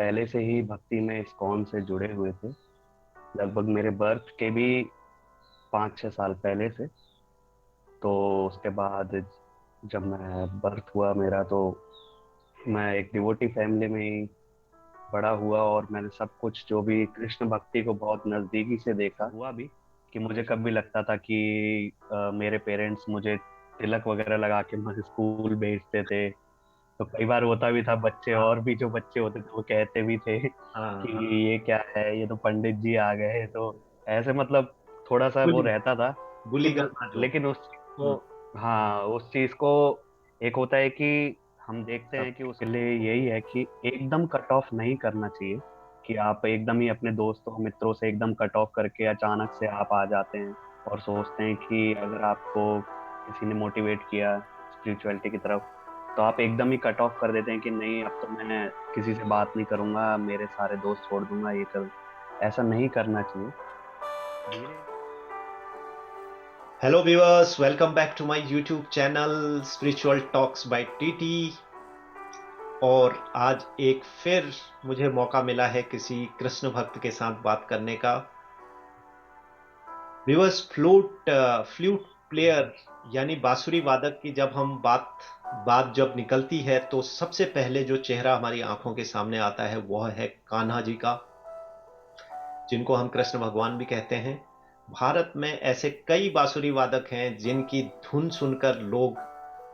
पहले से ही भक्ति में इस्कॉन से जुड़े हुए थे। लगभग मेरे बर्थ के भी 5-6 साल पहले से। तो उसके बाद जब मैं बर्थ हुआ मेरा, तो मैं एक डिवोटी फैमिली में ही बड़ा हुआ और मैंने सब कुछ जो भी कृष्ण भक्ति को बहुत नज़दीकी से देखा हुआ भी। कि मुझे कब भी लगता था कि मेरे पेरेंट्स मुझे तिलक वगैरह लगा के मुझे स्कूल भेजते थे। तो कई बार होता भी था, बच्चे हाँ और भी जो बच्चे होते थे वो कहते भी थे हाँ कि हाँ। ये क्या है, ये तो पंडित जी आ गए। तो ऐसे मतलब थोड़ा सा वो बुली रहता था। बुली लेकिन करना जो। लेकिन उस चीज को, हम्म। हाँ उस चीज को, एक होता है कि हम देखते सब। हैं कि उसके लिए यही है कि एकदम कट ऑफ नहीं करना चाहिए। कि आप एकदम ही अपने दोस्तों मित्रों से एकदम कट ऑफ करके अचानक से आप आ जाते हैं और सोचते हैं कि अगर आपको किसी ने मोटिवेट किया स्पिरिचुअलिटी की तरफ, तो आप एकदम ही कट ऑफ कर देते हैं कि नहीं, अब तो मैं किसी से बात नहीं करूंगा, मेरे सारे दोस्त छोड़ दूंगा, ये कर। ऐसा नहीं करना चाहिए। धीरे। Hello viewers, welcome back to my YouTube channel spiritual talks by TT. और आज एक फिर मुझे मौका मिला है किसी कृष्ण भक्त के साथ बात करने का। व्यूअर्स, फ्लूट प्लेयर यानी बांसुरी वादक की जब हम बात बात जब निकलती है तो सबसे पहले जो चेहरा हमारी आंखों के सामने आता है वह है कान्हा जी का, जिनको हम कृष्ण भगवान भी कहते हैं। भारत में ऐसे कई बांसुरी वादक हैं जिनकी धुन सुनकर लोग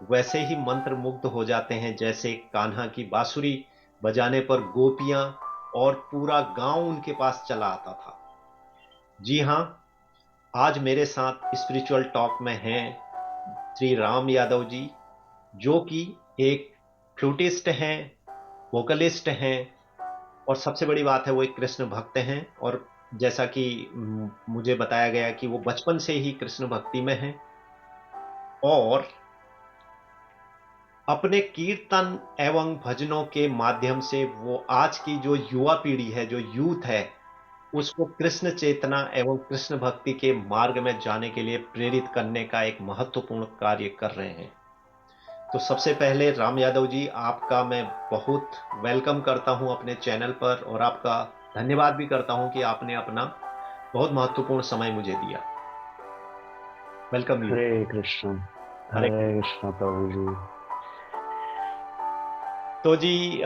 वैसे ही मंत्र मुग्ध हो जाते हैं जैसे कान्हा की बांसुरी बजाने पर गोपियां और पूरा गांव उनके पास चला आता था। जी हां, आज मेरे साथ स्पिरिचुअल टॉक में हैं श्री राम यादव जी, जो कि एक फ्लूटिस्ट हैं, वोकलिस्ट हैं, और सबसे बड़ी बात है वो एक कृष्ण भक्त हैं। और जैसा कि मुझे बताया गया कि वो बचपन से ही कृष्ण भक्ति में हैं, और अपने कीर्तन एवं भजनों के माध्यम से वो आज की जो युवा पीढ़ी है, जो यूथ है, उसको कृष्ण चेतना एवं कृष्ण भक्ति के मार्ग में जाने के लिए प्रेरित करने का एक महत्वपूर्ण कार्य कर रहे हैं। तो सबसे पहले राम यादव जी, आपका मैं बहुत वेलकम करता हूं अपने चैनल पर, और आपका धन्यवाद भी करता हूं कि आपने अपना बहुत महत्वपूर्ण समय मुझे दिया। Welcome you. हरे कृष्ण। हरे। हरे कृष्ण प्रभु जी। तो जी,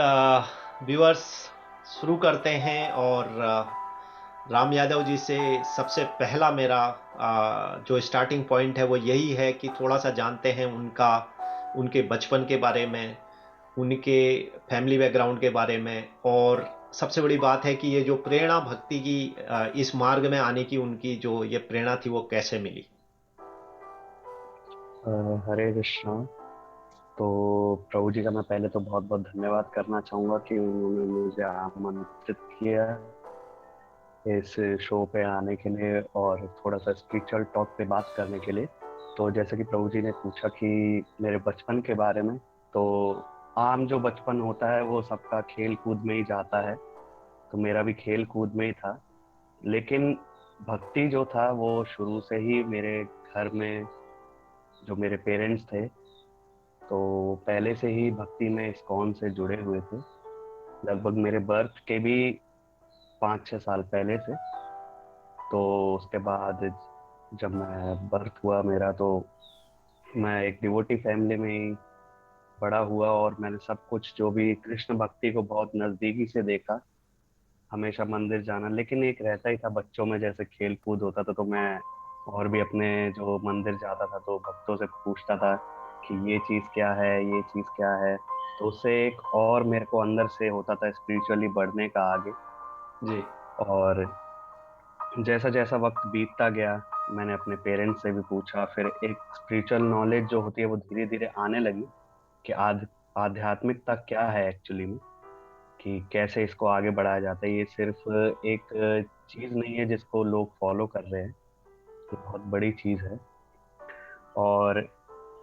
व्यूअर्स, शुरू करते हैं। और राम यादव जी से सबसे पहला मेरा जो स्टार्टिंग पॉइंट है वो यही है कि थोड़ा सा जानते हैं उनका, उनके बचपन के बारे में, उनके फैमिली बैकग्राउंड के बारे में, और सबसे बड़ी बात है कि ये जो प्रेरणा भक्ति की, इस मार्ग में आने की उनकी जो ये प्रेरणा थी वो कैसे मिली। अ, हरे कृष्ण। तो प्रभु जी का मैं पहले तो बहुत बहुत धन्यवाद करना चाहूंगा कि उन्होंने मुझे आमंत्रित किया इस शो पे आने के लिए और थोड़ा सा स्पिरिचुअल टॉक पे बात करने के लिए। तो जैसे कि प्रभु जी ने पूछा कि मेरे बचपन के बारे में, तो आम जो बचपन होता है वो सबका खेल कूद में ही जाता है। तो मेरा भी खेल कूद में ही था। लेकिन भक्ति जो था वो शुरू से ही मेरे घर में, जो मेरे पेरेंट्स थे, तो पहले से ही भक्ति में इस्कॉन से जुड़े हुए थे। लगभग मेरे बर्थ के भी 5-6 साल पहले से। तो उसके बाद जब मैं बर्थ हुआ मेरा, तो मैं एक डिवोटी फैमिली में ही बड़ा हुआ और मैंने सब कुछ जो भी कृष्ण भक्ति को बहुत नज़दीकी से देखा। हमेशा मंदिर जाना, लेकिन एक रहता ही था बच्चों में, जैसे खेल कूद होता था तो मैं और भी अपने जो मंदिर जाता था तो भक्तों से पूछता था कि ये चीज़ क्या है, ये चीज़ क्या है। तो उससे एक और मेरे को अंदर से होता था स्पिरिचुअली बढ़ने का आगे। जी। और जैसा जैसा वक्त बीतता गया, मैंने अपने पेरेंट्स से भी पूछा, फिर एक स्पिरिचुअल नॉलेज जो होती है वो धीरे धीरे आने लगी कि आध्यात्मिकता क्या है एक्चुअली में, कि कैसे इसको आगे बढ़ाया जाता है। ये सिर्फ एक चीज नहीं है जिसको लोग फॉलो कर रहे हैं, ये बहुत बड़ी चीज है। और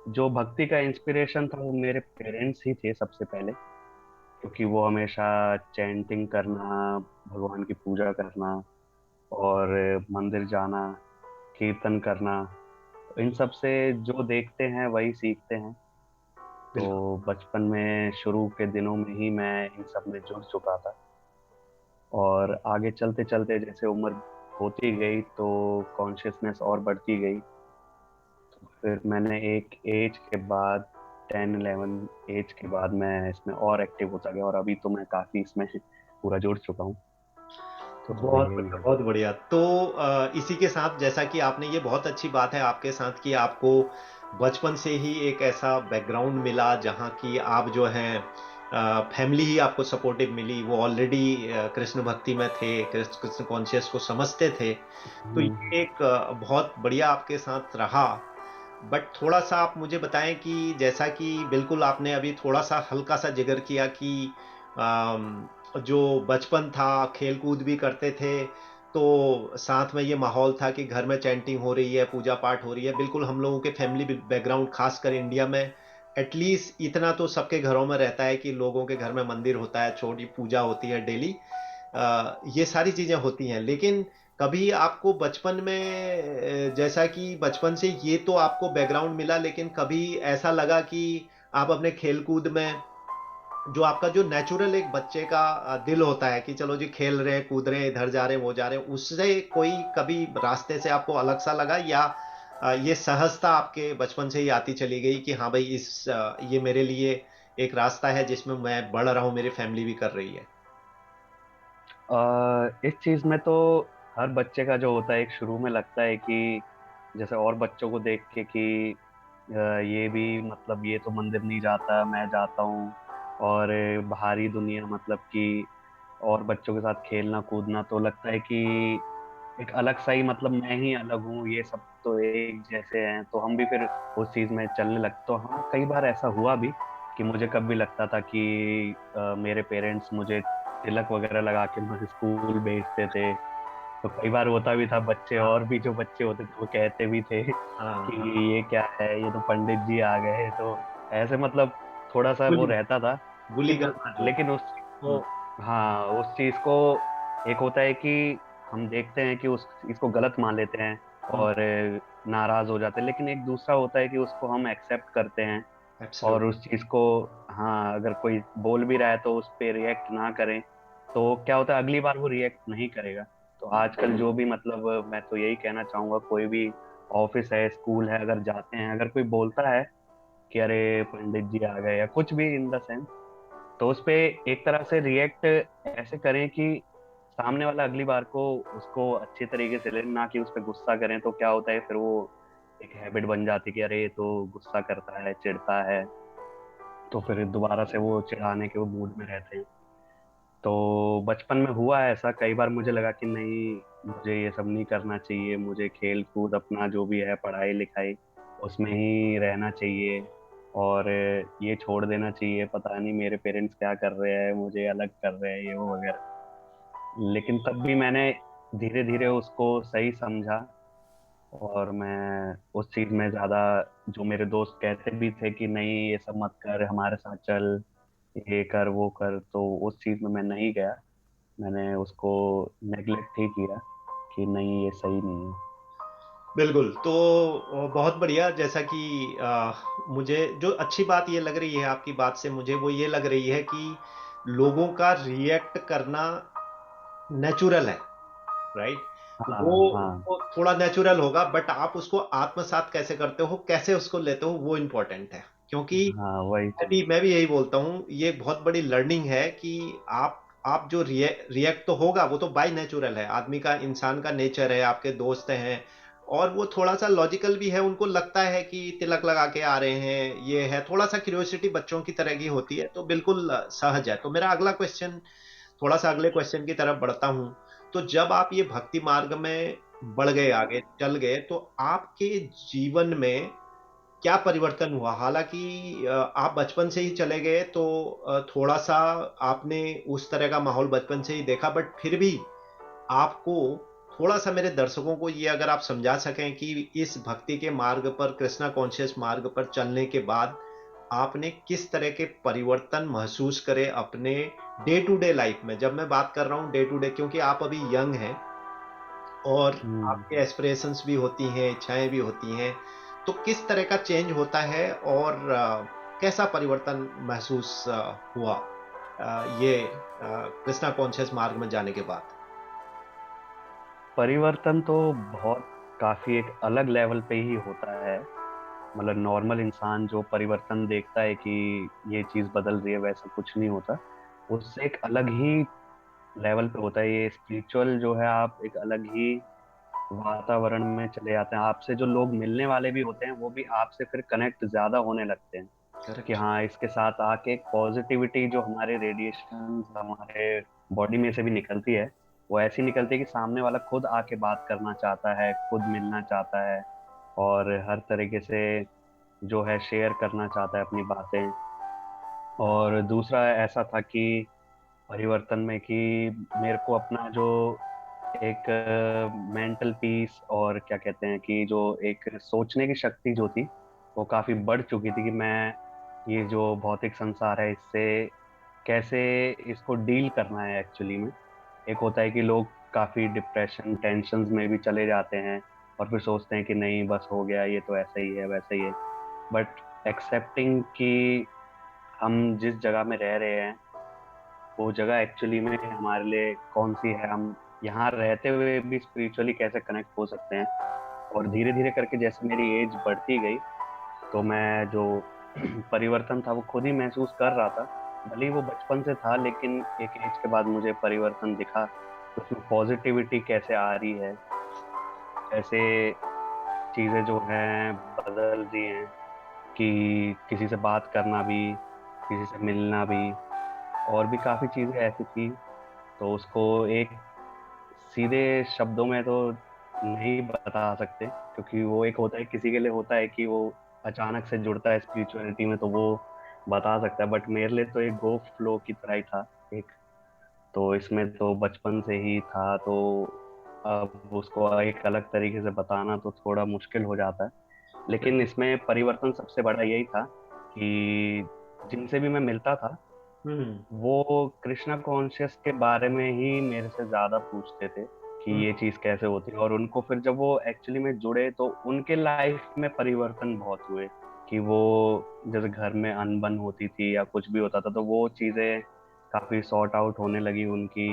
जो भक्ति का इंस्पिरेशन था वो मेरे पेरेंट्स ही थे सबसे पहले, क्योंकि वो हमेशा चैंटिंग करना, भगवान की पूजा करना और मंदिर जाना, कीर्तन करना, इन सब से जो देखते हैं वही सीखते हैं। बिल्कुल। तो बचपन में शुरू के दिनों में ही मैं इन सब में जुड़ चुका था। और आगे चलते चलते जैसे उम्र होती गई तो कॉन्शियसनेस और बढ़ती गई। फिर मैंने एक एज के बाद 10-11 एज के बाद मैं इसमें और एक्टिव होता गया, और अभी तो मैं काफ़ी इसमें पूरा जुड़ चुका हूँ। तो बहुत यही बढ़िया, है। बहुत बढ़िया। तो इसी के साथ, जैसा कि आपने, ये बहुत अच्छी बात है आपके साथ कि आपको बचपन से ही एक ऐसा बैकग्राउंड मिला जहाँ की आप जो हैं, फैमिली ही आपको सपोर्टिव मिली, वो ऑलरेडी कृष्ण भक्ति में थे, कृष्ण कृष्ण कॉन्शियस को समझते थे। तो हम्म। ये एक बहुत बढ़िया आपके साथ रहा। बट थोड़ा सा आप मुझे बताएं कि जैसा कि बिल्कुल आपने अभी थोड़ा सा हल्का सा जिक्र किया कि जो बचपन था, खेल कूद भी करते थे, तो साथ में ये माहौल था कि घर में चैंटिंग हो रही है, पूजा पाठ हो रही है। बिल्कुल हम लोगों के फैमिली बैकग्राउंड, खासकर इंडिया में एटलीस्ट इतना तो सबके घरों में रहता है कि लोगों के घर में मंदिर होता है, छोटी पूजा होती है डेली। ये सारी चीजें होती हैं, लेकिन कभी आपको बचपन में, जैसा कि बचपन से ये तो आपको बैकग्राउंड मिला, लेकिन कभी ऐसा लगा कि आप अपने खेल कूद में, जो आपका जो नेचुरल एक बच्चे का दिल होता है कि चलो जी खेल रहे हैं, कूद रहे हैं, इधर जा रहे हैं, वो जा रहे हैं, उससे कोई कभी रास्ते से आपको अलग सा लगा, या ये सहजता आपके बचपन से ही आती चली गई कि हाँ भाई, ये मेरे लिए एक रास्ता है जिसमें मैं बढ़ रहा हूँ, मेरी फैमिली भी कर रही है। इस चीज में तो हर बच्चे का जो होता है, एक शुरू में लगता है कि जैसे और बच्चों को देख के कि ये भी मतलब ये तो मंदिर नहीं जाता, मैं जाता हूँ। और बाहरी दुनिया मतलब कि और बच्चों के साथ खेलना कूदना, तो लगता है कि एक अलग सा ही, मतलब मैं ही अलग हूँ, ये सब तो एक जैसे हैं, तो हम भी फिर उस चीज में चलने लगते। तो हाँ, कई बार ऐसा हुआ भी कि मुझे कब भी लगता था कि मेरे पेरेंट्स मुझे तिलक वगैरह लगा के मुझे स्कूल भेजते थे। तो कई बार होता भी था, बच्चे हाँ, और भी जो बच्चे होते थे वो कहते भी थे हाँ, कि हाँ। ये क्या है, ये तो पंडित जी आ गए। तो ऐसे मतलब थोड़ा सा वो बुली रहता था। बुली लेकिन करना जो। लेकिन उस चीज को, हम्म, हाँ, उस चीज को एक होता है कि हम देखते हैं कि उस इसको गलत मान लेते हैं हम्म, और नाराज हो जाते हैं, लेकिन एक दूसरा होता है कि उसको हम एक्सेप्ट करते हैं और एब्सोल्युटली। उस चीज को, हाँ, अगर कोई बोल भी रहा है तो उस पे रिएक्ट ना करें। तो क्या होता है, अगली बार वो रिएक्ट नहीं करेगा। तो आजकल जो भी, मतलब मैं तो यही कहना चाहूंगा, कोई भी ऑफिस है, स्कूल है, अगर जाते हैं, अगर कोई बोलता है कि अरे पंडित जी आ गए या कुछ भी इन द सेंस, तो उस पे एक तरह से रिएक्ट ऐसे करें कि सामने वाला अगली बार को उसको अच्छे तरीके से ले, ना कि उस पे गुस्सा करें। तो क्या होता है, फिर वो एक हैबिट बन जाती है कि अरे ये तो गुस्सा करता है, चिढ़ता है, तो फिर दोबारा से वो चिढ़ाने के वो मूड में रहते हैं। तो बचपन में हुआ है ऐसा कई बार, मुझे लगा कि नहीं, मुझे ये सब नहीं करना चाहिए, मुझे खेल कूद अपना जो भी है, पढ़ाई लिखाई, उसमें ही रहना चाहिए, और ये छोड़ देना चाहिए, पता नहीं मेरे पेरेंट्स क्या कर रहे हैं, मुझे अलग कर रहे हैं, ये वो वगैरह। लेकिन तब भी मैंने धीरे धीरे उसको सही समझा, और मैं उस चीज में ज्यादा, जो मेरे दोस्त कहते भी थे कि नहीं ये सब मत कर, हमारे साथ चल, ये कर वो कर, तो उस चीज में मैं नहीं गया। मैंने उसको नेग्लेक्ट ही किया कि नहीं ये सही नहीं है। बिल्कुल। तो बहुत बढ़िया। जैसा कि मुझे जो अच्छी बात ये लग रही है आपकी बात से, मुझे वो ये लग रही है कि लोगों का रिएक्ट करना नेचुरल है, राइट? हाँ, वो हाँ, वो थोड़ा नेचुरल होगा, बट आप उसको आत्मसात कैसे करते हो, कैसे उसको लेते हो, वो इम्पोर्टेंट है। क्योंकि हाँ, वही मैं चीज। भी मैं भी यही बोलता हूँ, ये एक बहुत बड़ी लर्निंग है कि आप जो रिएक्ट तो होगा, वो तो बाय नेचुरल है, आदमी का, इंसान का नेचर है, आपके दोस्त हैं, और वो थोड़ा सा लॉजिकल भी है, उनको लगता है कि तिलक लगा के आ रहे हैं, ये है, थोड़ा सा क्यूरियोसिटी बच्चों की तरह की होती है, तो बिल्कुल सहज है। तो मेरा अगला क्वेश्चन, थोड़ा सा अगले क्वेश्चन की तरफ बढ़ता हूँ। तो जब आप ये भक्ति मार्ग में बढ़ गए, आगे चल गए, तो आपके जीवन में क्या परिवर्तन हुआ? हालांकि आप बचपन से ही चले गए, तो थोड़ा सा आपने उस तरह का माहौल बचपन से ही देखा, बट फिर भी आपको थोड़ा सा, मेरे दर्शकों को ये अगर आप समझा सकें कि इस भक्ति के मार्ग पर, कृष्णा कॉन्शियस मार्ग पर चलने के बाद आपने किस तरह के परिवर्तन महसूस करे अपने डे टू डे लाइफ में। जब मैं बात कर रहा हूँ डे टू डे, क्योंकि आप अभी यंग हैं और हम्म। आपके एस्पिरेशंस भी होती हैं, इच्छाएं भी होती हैं, तो किस तरह का चेंज होता है और कैसा परिवर्तन महसूस हुआ? ये कृष्णा कॉन्शियस मार्ग में जाने के बाद? परिवर्तन तो बहुत काफी एक अलग लेवल पे ही होता है। मतलब नॉर्मल इंसान जो परिवर्तन देखता है कि ये चीज बदल रही है, वैसा कुछ नहीं होता। उससे एक अलग ही लेवल पे होता है। ये स्पिरिचुअल जो है, आप एक अलग ही वातावरण में चले जाते हैं। आपसे जो लोग मिलने वाले भी होते हैं वो भी आपसे फिर कनेक्ट ज्यादा होने लगते हैं कि करेक्ट। हाँ, इसके साथ आके एक पॉजिटिविटी जो हमारे रेडिएशन हमारे बॉडी में से भी निकलती है, वो ऐसी निकलती है कि सामने वाला खुद आके बात करना चाहता है, खुद मिलना चाहता है, और हर तरीके से जो है शेयर करना चाहता है अपनी बातें। और दूसरा ऐसा था कि परिवर्तन में कि मेरे को अपना जो एक मेंटल पीस और क्या कहते हैं कि जो एक सोचने की शक्ति जो थी, वो काफी बढ़ चुकी थी कि मैं ये जो भौतिक संसार है इससे कैसे इसको डील करना है एक्चुअली में। एक होता है कि लोग काफी डिप्रेशन टेंशन में भी चले जाते हैं और फिर सोचते हैं कि नहीं बस हो गया, ये तो ऐसा ही है वैसा ही है। बट एक्सेप्टिंग कि हम जिस जगह में रह रहे हैं वो जगह एक्चुअली में हमारे लिए कौन सी है, हम यहाँ रहते हुए भी स्पिरिचुअली कैसे कनेक्ट हो सकते हैं। और धीरे धीरे करके जैसे मेरी एज बढ़ती गई, तो मैं जो परिवर्तन था वो खुद ही महसूस कर रहा था। भले ही वो बचपन से था, लेकिन एक एज के बाद मुझे परिवर्तन दिखा कि उसमें पॉजिटिविटी कैसे आ रही है, कैसे चीजें जो हैं बदल रही हैं, कि किसी से बात करना भी, किसी से मिलना भी, और भी काफी चीजें ऐसी थी। तो उसको एक सीधे शब्दों में तो नहीं बता सकते, क्योंकि वो एक होता है, किसी के लिए होता है कि वो अचानक से जुड़ता है स्पिरिचुअलिटी में तो वो बता सकता है। बट मेरे लिए तो एक गो फ्लो की तरह ही था एक। तो इसमें तो बचपन से ही था, तो अब उसको एक अलग तरीके से बताना तो थोड़ा मुश्किल हो जाता है। लेकिन इसमें परिवर्तन सबसे बड़ा यही था कि जिनसे भी मैं मिलता था हम्म। वो कृष्णा कॉन्शियस के बारे में ही मेरे से ज्यादा पूछते थे कि हम्म। ये चीज कैसे होती है। और उनको फिर जब वो एक्चुअली में जुड़े तो उनके लाइफ में परिवर्तन बहुत हुए, कि वो जैसे घर में अनबन होती थी या कुछ भी होता था तो वो चीजें काफी सॉर्ट आउट होने लगी उनकी।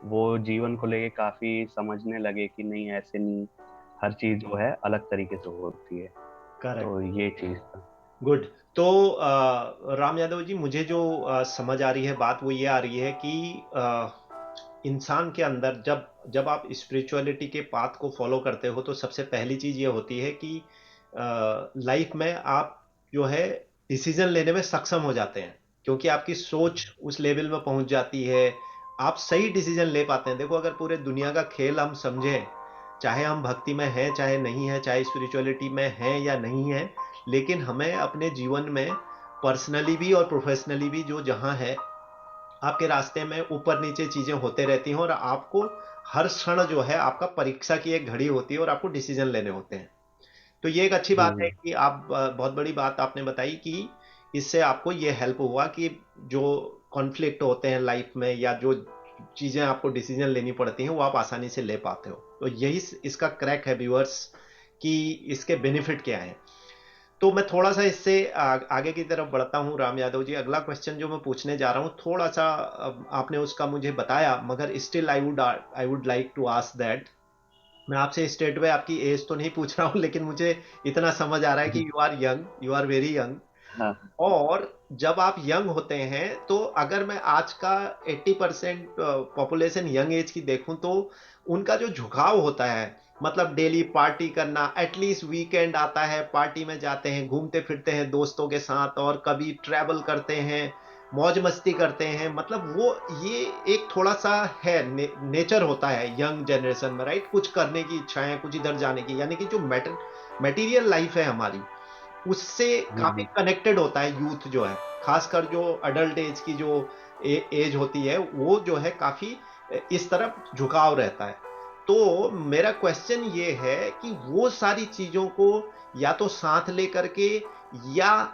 वो जीवन को लेके काफी समझने लगे कि नहीं, ऐसे नहीं, हर चीज जो है अलग तरीके से होती है। करेक्ट। तो ये चीज था। गुड। तो राम यादव जी, मुझे जो समझ आ रही है बात वो ये आ रही है कि इंसान के अंदर जब जब आप स्पिरिचुअलिटी के पाथ को फॉलो करते हो तो सबसे पहली चीज ये होती है कि लाइफ में आप जो है डिसीजन लेने में सक्षम हो जाते हैं, क्योंकि आपकी सोच उस लेवल में पहुंच जाती है। आप सही डिसीजन ले पाते हैं। देखो, अगर पूरे दुनिया का खेल हम समझें, चाहे हम भक्ति में हैं चाहे नहीं है, चाहे स्पिरिचुअलिटी में हैं या नहीं है, लेकिन हमें अपने जीवन में पर्सनली भी और प्रोफेशनली भी जो जहां है, आपके रास्ते में ऊपर नीचे चीजें होते रहती हैं और आपको हर क्षण जो है आपका परीक्षा की एक घड़ी होती है और आपको डिसीजन लेने होते हैं। तो ये एक अच्छी बात है हम्म। कि आप बहुत बड़ी बात आपने बताई कि इससे आपको ये हेल्प हुआ कि जो कॉन्फ्लिक्ट होते हैं लाइफ में या जो चीजें आपको डिसीजन लेनी पड़ती हैं वो आप आसानी से ले पाते हो। तो यही इसका क्रैक है व्यूअर्स, कि इसके बेनिफिट क्या है। तो मैं थोड़ा सा इससे आगे की तरफ बढ़ता हूँ राम यादव जी। अगला क्वेश्चन जो मैं पूछने जा रहा हूँ, थोड़ा सा आपने उसका मुझे बताया, मगर still I would like to ask that. मैं आपसे स्ट्रेट वे आपकी एज तो नहीं पूछ रहा हूँ, लेकिन मुझे इतना समझ आ रहा है कि you are young, you are very young. हाँ। और जब आप यंग होते हैं तो अगर मैं आज का 80% पॉपुलेशन यंग एज की देखूं तो उनका जो झुकाव होता है, मतलब डेली पार्टी करना, एटलीस्ट वीकेंड आता है पार्टी में जाते हैं, घूमते फिरते हैं दोस्तों के साथ, और कभी ट्रैवल करते हैं, मौज मस्ती करते हैं, मतलब वो ये एक थोड़ा सा है नेचर होता है यंग जनरेशन में, राइट? कुछ करने की इच्छाएं, कुछ इधर जाने की, यानी कि जो मटेरियल लाइफ है हमारी, उससे काफी हम्म। कनेक्टेड होता है यूथ जो है। खासकर जो अडल्ट एज की जो एज होती है वो जो है काफी इस तरफ झुकाव रहता है। तो मेरा क्वेश्चन ये है कि वो सारी चीजों को या तो साथ लेकर के, या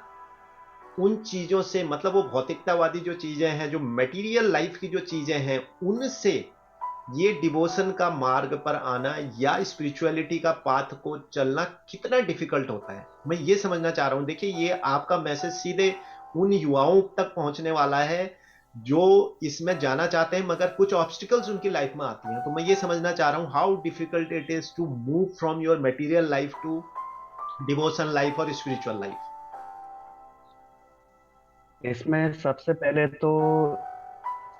उन चीजों से, मतलब वो भौतिकतावादी जो चीजें हैं, जो मटेरियल लाइफ की जो चीजें हैं, उनसे ये डिवोशन का मार्ग पर आना या स्पिरिचुअलिटी का पाथ को चलना कितना डिफिकल्ट होता है, मैं ये समझना चाह रहा हूं। देखिए, ये आपका मैसेज सीधे उन युवाओं तक पहुंचने वाला है जो इसमें जाना चाहते हैं मगर कुछ ऑब्स्टिकल्स उनकी लाइफ में आती हैं। तो मैं ये समझना चाह रहा हूँ how difficult it is to move from your material life to devotion life और स्पिरिचुअल लाइफ। इसमें सबसे पहले तो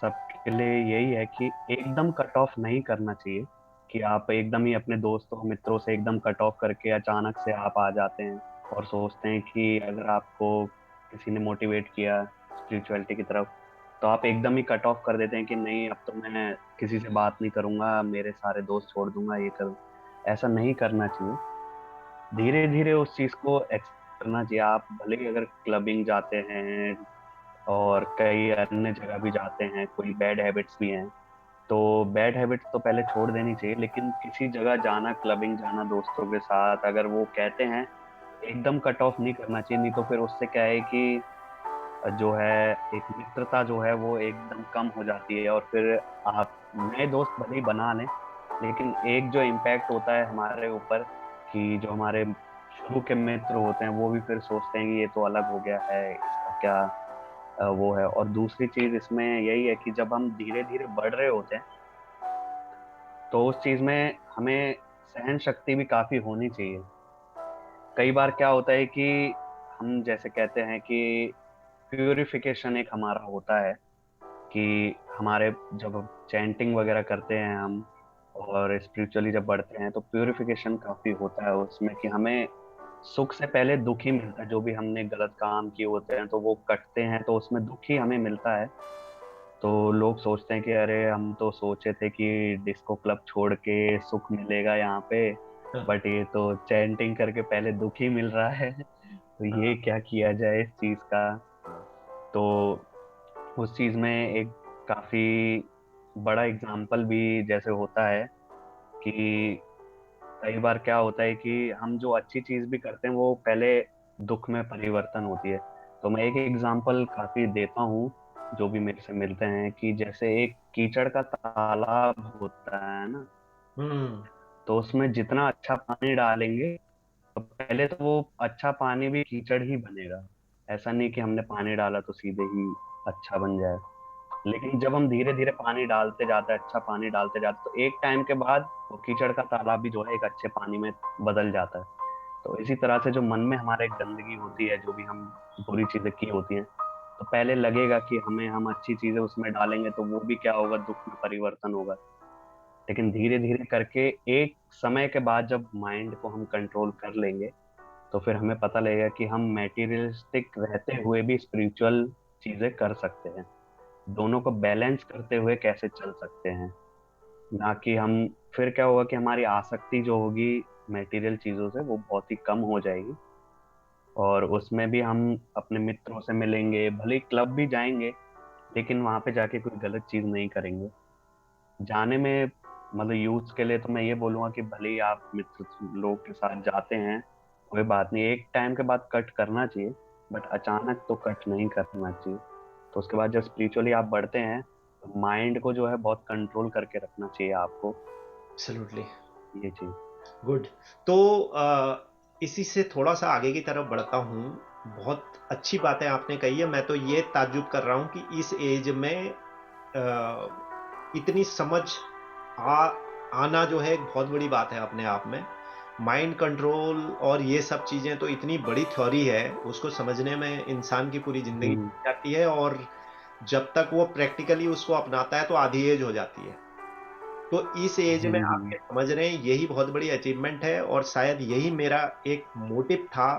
सबके लिए यही है कि एकदम कट ऑफ नहीं करना चाहिए, कि आप एकदम ही अपने दोस्तों मित्रों से एकदम कट ऑफ करके अचानक से आप आ जाते हैं और सोचते हैं कि अगर आपको किसी ने मोटिवेट किया स्पिरिचुअलिटी की तरफ, तो आप एकदम ही कट ऑफ कर देते हैं कि नहीं अब तो मैं किसी से बात नहीं करूंगा, मेरे सारे दोस्त छोड़ दूंगा, ये करूँ। ऐसा नहीं करना चाहिए। धीरे धीरे उस चीज को एक्सेप्ट करना चाहिए। आप भले ही अगर क्लबिंग जाते हैं और कई अन्य जगह भी जाते हैं, कोई बैड हैबिट्स भी हैं, तो बैड हैबिट्स तो पहले छोड़ देनी चाहिए। लेकिन किसी जगह जाना, क्लबिंग जाना दोस्तों के साथ, अगर वो कहते हैं एकदम कट ऑफ नहीं करना चाहिए। नहीं तो फिर उससे क्या है कि जो है एक मित्रता जो है वो एकदम कम हो जाती है, और फिर आप नए दोस्त भले ही बना लें, लेकिन एक जो इम्पैक्ट होता है हमारे ऊपर, कि जो हमारे शुरू के मित्र होते हैं वो भी फिर सोचते हैं कि ये तो अलग हो गया है, इसका क्या वो है। और दूसरी चीज इसमें यही है कि जब हम धीरे धीरे बढ़ रहे होते हैं, तो उस चीज में हमें सहन शक्ति भी काफी होनी चाहिए। कई बार क्या होता है कि हम जैसे कहते हैं कि प्यूरिफिकेशन एक हमारा होता है, कि हमारे जब चैंटिंग वगैरह करते हैं हम और स्पिरिचुअली जब बढ़ते हैं, तो प्यूरिफिकेशन काफी होता है उसमें, कि हमें सुख से पहले दुख ही मिलता है। जो भी हमने गलत काम किए होते हैं तो वो कटते हैं, तो उसमें दुख ही हमें मिलता है। तो लोग सोचते हैं कि अरे हम तो सोचे थे कि डिस्को क्लब छोड़ के सुख मिलेगा यहाँ पे, हाँ, बट ये तो चैंटिंग करके पहले दुख ही मिल रहा है। तो ये हाँ, क्या किया जाए इस चीज का। हाँ। तो उस चीज में एक काफी बड़ा एग्जाम्पल भी जैसे होता है कि कई बार क्या होता है कि हम जो अच्छी चीज भी करते हैं वो पहले दुख में परिवर्तन होती है। तो मैं एक एग्जाम्पल काफी देता हूँ, जो भी मेरे से मिलते हैं, कि जैसे एक कीचड़ का तालाब होता है ना, हम्म। तो उसमें जितना अच्छा पानी डालेंगे, तो पहले तो वो अच्छा पानी भी कीचड़ ही बनेगा। ऐसा नहीं कि हमने पानी डाला तो सीधे ही अच्छा बन जाए। लेकिन जब हम धीरे धीरे पानी डालते जाते हैं, अच्छा पानी डालते जाते हैं, तो एक टाइम के बाद वो कीचड़ का तालाब भी जो है एक अच्छे पानी में बदल जाता है। तो इसी तरह से जो मन में हमारे गंदगी होती है, जो भी हम बुरी चीजें की होती हैं, तो पहले लगेगा कि हम अच्छी चीजें उसमें डालेंगे तो वो भी क्या होगा, दुख में परिवर्तन होगा। लेकिन धीरे धीरे करके एक समय के बाद जब माइंड को हम कंट्रोल कर लेंगे, तो फिर हमें पता लगेगा कि हम मेटीरियलिस्टिक रहते हुए भी स्पिरिचुअल चीजें कर सकते हैं। दोनों को बैलेंस करते हुए कैसे चल सकते हैं, ना कि हम, फिर क्या होगा कि हमारी आसक्ति जो होगी मटेरियल चीजों से वो बहुत ही कम हो जाएगी। और उसमें भी हम अपने मित्रों से मिलेंगे, भले ही क्लब भी जाएंगे, लेकिन वहां पे जाके कोई गलत चीज नहीं करेंगे। जाने में मतलब यूथ के लिए तो मैं ये बोलूंगा कि भले ही आप मित्र लोग के साथ जाते हैं, कोई बात नहीं, एक टाइम के बाद कट करना चाहिए, बट अचानक तो कट नहीं करना चाहिए। तो उसके बाद जब स्पिरिचुअली आप बढ़ते हैं, तो माइंड को जो है बहुत कंट्रोल करके रखना चाहिए आपको। एब्सोल्युटली। ये चीज। गुड। तो इसी से थोड़ा सा आगे की तरफ बढ़ता हूँ। बहुत अच्छी बातें आपने कही है। मैं तो ये ताज्जुब कर रहा हूँ कि इस एज में इतनी समझ आ आना जो है एक बहुत बड़ी बात है अपने आप में। माइंड कंट्रोल और ये सब चीज़ें तो इतनी बड़ी थ्योरी है, उसको समझने में इंसान की पूरी ज़िंदगी हम्म। लग जाती है, और जब तक वो प्रैक्टिकली उसको अपनाता है तो आधी एज हो जाती है। तो इस एज में आप हम्म। ये समझ रहे हैं, यही बहुत बड़ी अचीवमेंट है, और शायद यही मेरा एक मोटिव था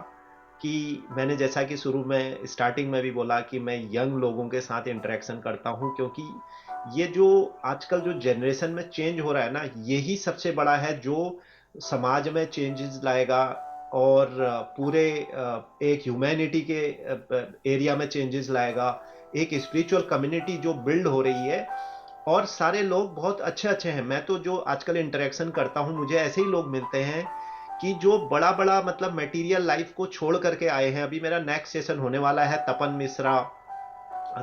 कि मैंने जैसा कि शुरू में स्टार्टिंग में भी बोला कि मैं यंग लोगों के साथ इंटरेक्शन करता हूं, क्योंकि ये जो आजकल जो जनरेशन में चेंज हो रहा है ना, यही सबसे बड़ा है जो समाज में चेंजेस लाएगा, और पूरे एक ह्यूमैनिटी के एरिया में चेंजेस लाएगा। एक स्पिरिचुअल कम्युनिटी जो बिल्ड हो रही है, और सारे लोग बहुत अच्छे अच्छे हैं। मैं तो जो आजकल इंटरेक्शन करता हूँ, मुझे ऐसे ही लोग मिलते हैं कि जो बड़ा बड़ा मतलब मटेरियल लाइफ को छोड़ करके आए हैं। अभी मेरा नेक्स्ट सेशन होने वाला है तपन मिश्रा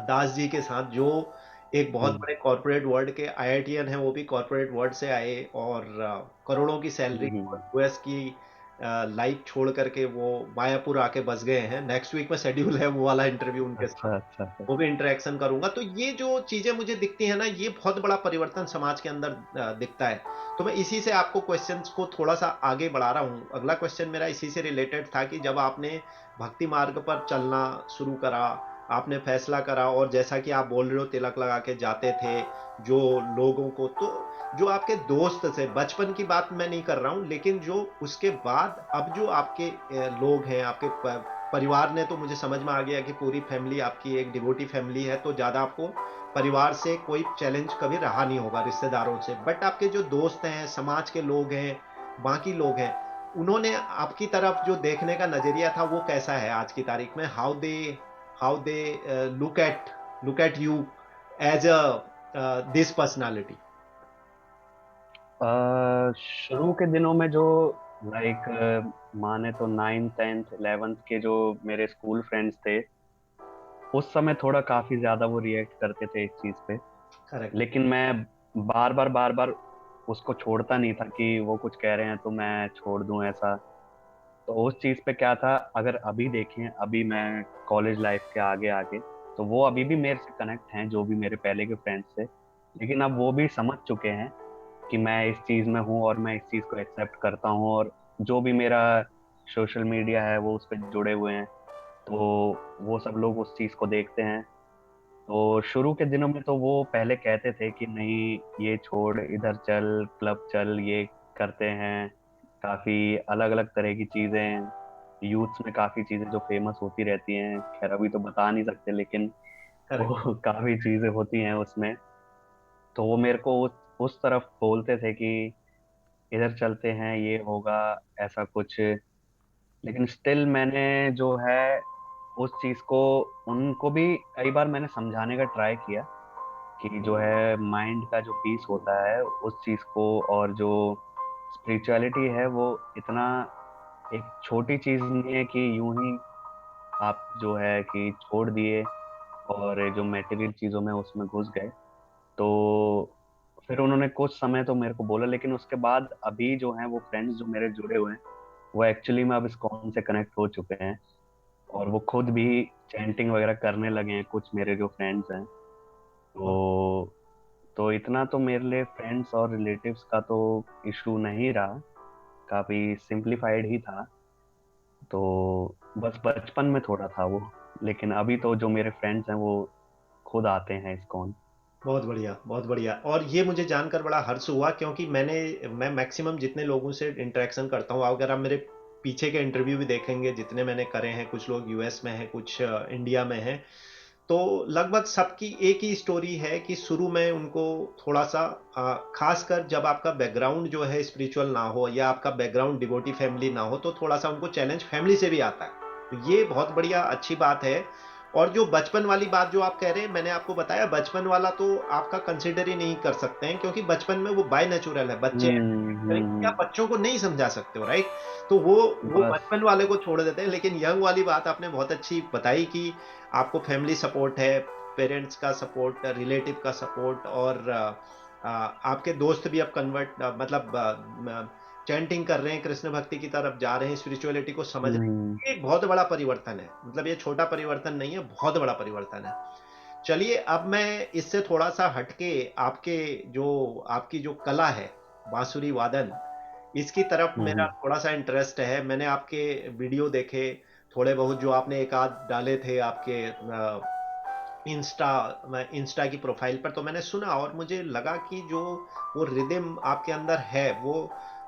दास जी के साथ, जो एक बहुत हम्म। बड़े कॉरपोरेट वर्ल्ड के आईआईटीएन है, वो भी कॉरपोरेट वर्ल्ड से आए, और करोड़ों की सैलरी, हम्म। यूएस की लाइफ छोड़ करके वो मायापुर आके बस गए हैं। नेक्स्ट वीक में शेड्यूल है वो वाला इंटरव्यू उनके साथ, अच्छा अच्छा अच्छा। वो भी इंटरेक्शन करूंगा। तो ये जो चीजें मुझे दिखती है ना, ये बहुत बड़ा परिवर्तन समाज के अंदर दिखता है। तो मैं इसी से आपको क्वेश्चंस को थोड़ा सा आगे बढ़ा रहा हूँ। अगला क्वेश्चन मेरा इसी से रिलेटेड था कि जब आपने भक्ति मार्ग पर चलना शुरू करा, आपने फैसला करा, और जैसा कि आप बोल रहे हो तिलक लगा के जाते थे जो लोगों को, तो जो आपके दोस्त थे, बचपन की बात मैं नहीं कर रहा हूँ, लेकिन जो उसके बाद अब जो आपके लोग हैं, आपके परिवार ने, तो मुझे समझ में आ गया कि पूरी फैमिली आपकी एक डिवोटी फैमिली है, तो ज़्यादा आपको परिवार से कोई चैलेंज कभी रहा नहीं होगा, रिश्तेदारों से। बट आपके जो दोस्त हैं, समाज के लोग हैं, बाकी लोग हैं, उन्होंने आपकी तरफ जो देखने का नजरिया था वो कैसा है आज की तारीख में? How they look at you as a this personality? शुरू के दिनों में जो लाइक माने तो 9th 10th 11th के जो मेरे स्कूल फ्रेंड्स थे, उस समय थोड़ा काफी ज्यादा वो रिएक्ट करते थे इस चीज पे। करेक्ट। लेकिन मैं बार बार उसको छोड़ता नहीं था कि वो कुछ कह रहे हैं तो मैं छोड़ दूं ऐसा। तो उस चीज पे क्या था, अगर अभी देखें, अभी मैं कॉलेज लाइफ के आगे आगे, तो वो अभी भी मेरे से कनेक्ट हैं, जो भी मेरे पहले के फ्रेंड्स थे। लेकिन अब वो भी समझ चुके हैं कि मैं इस चीज में हूँ और मैं इस चीज को एक्सेप्ट करता हूँ, और जो भी मेरा सोशल मीडिया है वो उस पर जुड़े हुए हैं, तो वो सब लोग उस चीज को देखते हैं। तो शुरू के दिनों में तो वो पहले कहते थे कि नहीं ये छोड़, इधर चल, क्लब चल, ये करते हैं, काफी अलग अलग तरह की चीजें, यूथ्स में काफी चीजें जो फेमस होती रहती हैं, खैर अभी तो बता नहीं सकते, लेकिन करेक्ट। वो काफी चीजें होती हैं उसमें। तो वो मेरे को उस तरफ बोलते थे कि इधर चलते हैं, ये होगा, ऐसा कुछ। लेकिन स्टिल मैंने जो है उस चीज को, उनको भी कई बार मैंने समझाने का ट्राई किया कि जो है माइंड का जो पीस होता है उस चीज को, और जो स्पिरिचुअलिटी है वो इतना एक छोटी चीज नहीं है कि यूं ही आप जो है कि छोड़ दिए और जो मटेरियल चीजों में उसमें घुस गए। तो फिर उन्होंने कुछ समय तो मेरे को बोला, लेकिन उसके बाद अभी जो है वो फ्रेंड्स जो मेरे जुड़े हुए हैं, वो एक्चुअली में अब इस्कॉन से कनेक्ट हो चुके हैं, और वो खुद भी चैंटिंग वगैरह करने लगे हैं, कुछ मेरे जो फ्रेंड्स हैं। तो इतना तो मेरे लिए फ्रेंड्स और रिलेटिव्स का तो इशू नहीं रहा, काफी सिंप्लीफाइड ही था। तो बस बचपन में थोड़ा था वो, लेकिन अभी तो जो मेरे फ्रेंड्स हैं वो खुद आते हैं इस्कॉन। बहुत बढ़िया, बहुत बढ़िया। और ये मुझे जानकर बड़ा हर्ष हुआ, क्योंकि मैं मैक्सिमम जितने लोगों से इंटरेक्शन करता हूँ, अगर आप मेरे पीछे के इंटरव्यू भी देखेंगे जितने मैंने करे हैं, कुछ लोग यूएस में हैं, कुछ इंडिया में हैं, तो लगभग सबकी एक ही स्टोरी है कि शुरू में उनको थोड़ा सा खासकर जब आपका बैकग्राउंड जो है स्पिरिचुअल ना हो, या आपका बैकग्राउंड डिवोटी फैमिली ना हो, तो थोड़ा सा उनको चैलेंज फैमिली से भी आता है। तो ये बहुत बढ़िया अच्छी बात है। और जो बचपन वाली बात जो आप कह रहे हैं, मैंने आपको बताया बचपन वाला तो आपका कंसिडर ही नहीं कर सकते हैं, क्योंकि बचपन में वो बाय नेचुरल है, बच्चे हैं। करेक्ट? आप बच्चों को नहीं समझा सकते हो, राइट? तो वो बस। बचपन वाले को छोड़ देते हैं। लेकिन यंग वाली बात आपने बहुत अच्छी बताई कि आपको फैमिली सपोर्ट है, पेरेंट्स का सपोर्ट, रिलेटिव का सपोर्ट, और आपके दोस्त भी अब कन्वर्ट, मतलब चैंटिंग कर रहे हैं, कृष्ण भक्ति की तरफ जा रहे हैं, स्पिरिचुअलिटी को समझ रहे हम्म। हैं। ये एक बहुत बड़ा परिवर्तन है, मतलब ये छोटा परिवर्तन नहीं है, बहुत बड़ा परिवर्तन है। चलिए, अब मैं इससे थोड़ा सा हटके आपके जो आपकी जो कला है, बांसुरी वादन, इसकी तरफ मेरा हम्म। थोड़ा सा इंटरेस्ट है। मैंने आपके वीडियो देखे थोड़े बहुत, जो आपने एक आध डाले थे आपके इंस्टा की प्रोफाइल पर, तो मैंने सुना और मुझे लगा कि जो वो रिदम आपके अंदर है,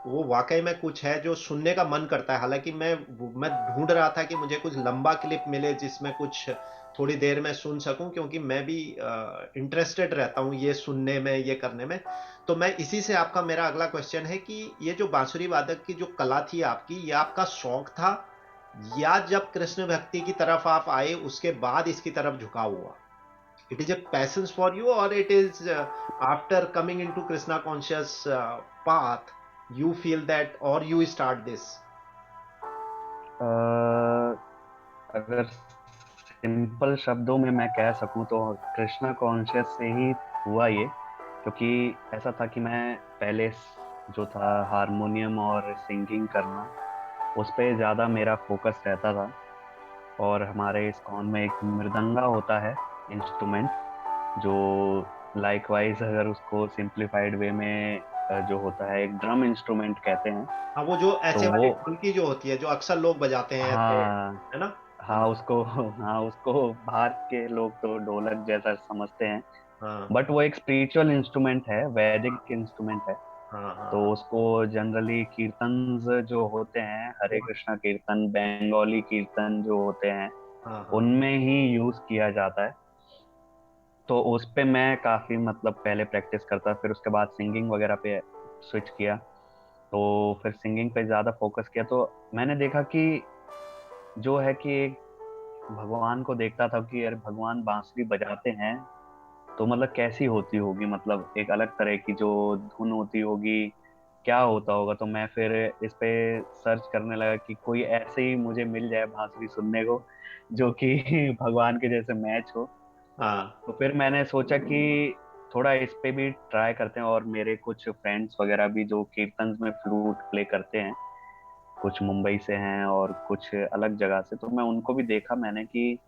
वो वाकई में कुछ है जो सुनने का मन करता है। हालांकि मैं ढूंढ रहा था कि मुझे कुछ लंबा क्लिप मिले जिसमें कुछ थोड़ी देर में सुन सकूं, क्योंकि मैं भी इंटरेस्टेड रहता हूं ये सुनने में, ये करने में। तो मैं इसी से आपका मेरा अगला क्वेश्चन है कि ये जो बांसुरी वादक की जो कला थी आपकी, ये आपका शौक था, या जब कृष्ण भक्ति की तरफ आप आए उसके बाद इसकी तरफ झुकाव हुआ? It is a passion for you, or it is after coming into Krishna conscious path, you feel that, or you start this? अगर सिंपल शब्दों में मैं कह सकूं तो कृष्णा कॉन्शियस से ही हुआ ये। क्योंकि ऐसा था कि मैं पहले जो था हारमोनियम और सिंगिंग करना, उस पे ज़्यादा मेरा फोकस रहता था। और हमारे इस्कॉन में एक मृदंगा होता है, इंस्ट्रूमेंट, जो लाइकवाइज अगर उसको सिंप्लीफाइड वे में जो होता है एक ड्रम इंस्ट्रूमेंट कहते हैं। हाँ, वो जो तो ऐसे वाली वो, ढोलकी जो होती है, जो अक्सर लोग बजाते हैं ऐसे, हाँ, है ना? हाँ उसको हाँ उसको बाहर के लोग तो ढोलक जैसा समझते हैं, हाँ, बट वो एक स्पिरिचुअल इंस्ट्रूमेंट है, वैदिक इंस्ट्रूमेंट है। हाँ, हाँ, तो हाँ, उसको जनरली कीर्तन्स जो होते हैं, हरे हाँ, कृष्णा कीर्तन, बंगाली कीर्तन जो होते हैं, हाँ, हाँ, उनमें ही यूज किया जाता है। तो उस पे मैं काफी मतलब पहले प्रैक्टिस करता, फिर उसके बाद सिंगिंग वगैरह पे स्विच किया। तो फिर सिंगिंग पे ज्यादा फोकस किया, तो मैंने देखा कि जो है कि एक भगवान को देखता था कि यार भगवान बांसुरी बजाते हैं, तो मतलब कैसी होती होगी, मतलब एक अलग तरह की जो धुन होती होगी, क्या होता होगा। तो मैं फिर इस पे सर्च करने लगा कि कोई ऐसे ही मुझे मिल जाए बांसुरी सुनने को जो कि भगवान के जैसे मैच हो। हाँ, तो फिर मैंने सोचा कि थोड़ा इस पे भी ट्राई करते हैं, और मेरे कुछ फ्रेंड्स वगैरह भी जो कीर्तन में फ्लूट प्ले करते हैं, कुछ मुंबई से हैं और कुछ अलग जगह से, तो मैं उनको भी देखा मैंने कि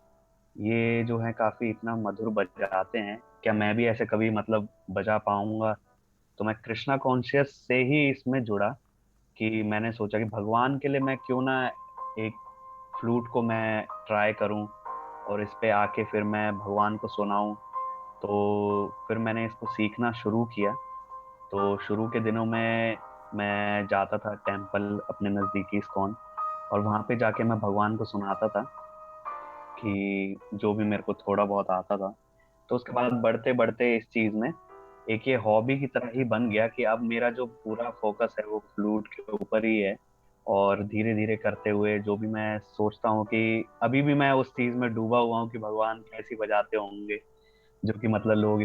ये जो है काफी इतना मधुर बजाते हैं, क्या मैं भी ऐसे कभी मतलब बजा पाऊंगा। तो मैं कृष्णा कॉन्शियस से ही इसमें जुड़ा, कि मैंने सोचा कि भगवान के लिए मैं क्यों ना एक फ्लूट को मैं ट्राई करूं, और इस पे आके फिर मैं भगवान को सुनाऊं। तो फिर मैंने इसको सीखना शुरू किया। तो शुरू के दिनों में मैं जाता था टेम्पल अपने नज़दीकी इस्कॉन, और वहाँ पे जाके मैं भगवान को सुनाता था कि जो भी मेरे को थोड़ा बहुत आता था। तो उसके बाद बढ़ते बढ़ते इस चीज़ में एक ये हॉबी की तरह ही बन गया कि अब मेरा जो पूरा फोकस है वो फ्लूट के ऊपर ही है। और धीरे धीरे करते हुए जो भी मैं सोचता हूँ कि अभी भी मैं उस चीज़ में डूबा हुआ हूँ कि भगवान कैसी बजाते होंगे, जो कि मतलब लोग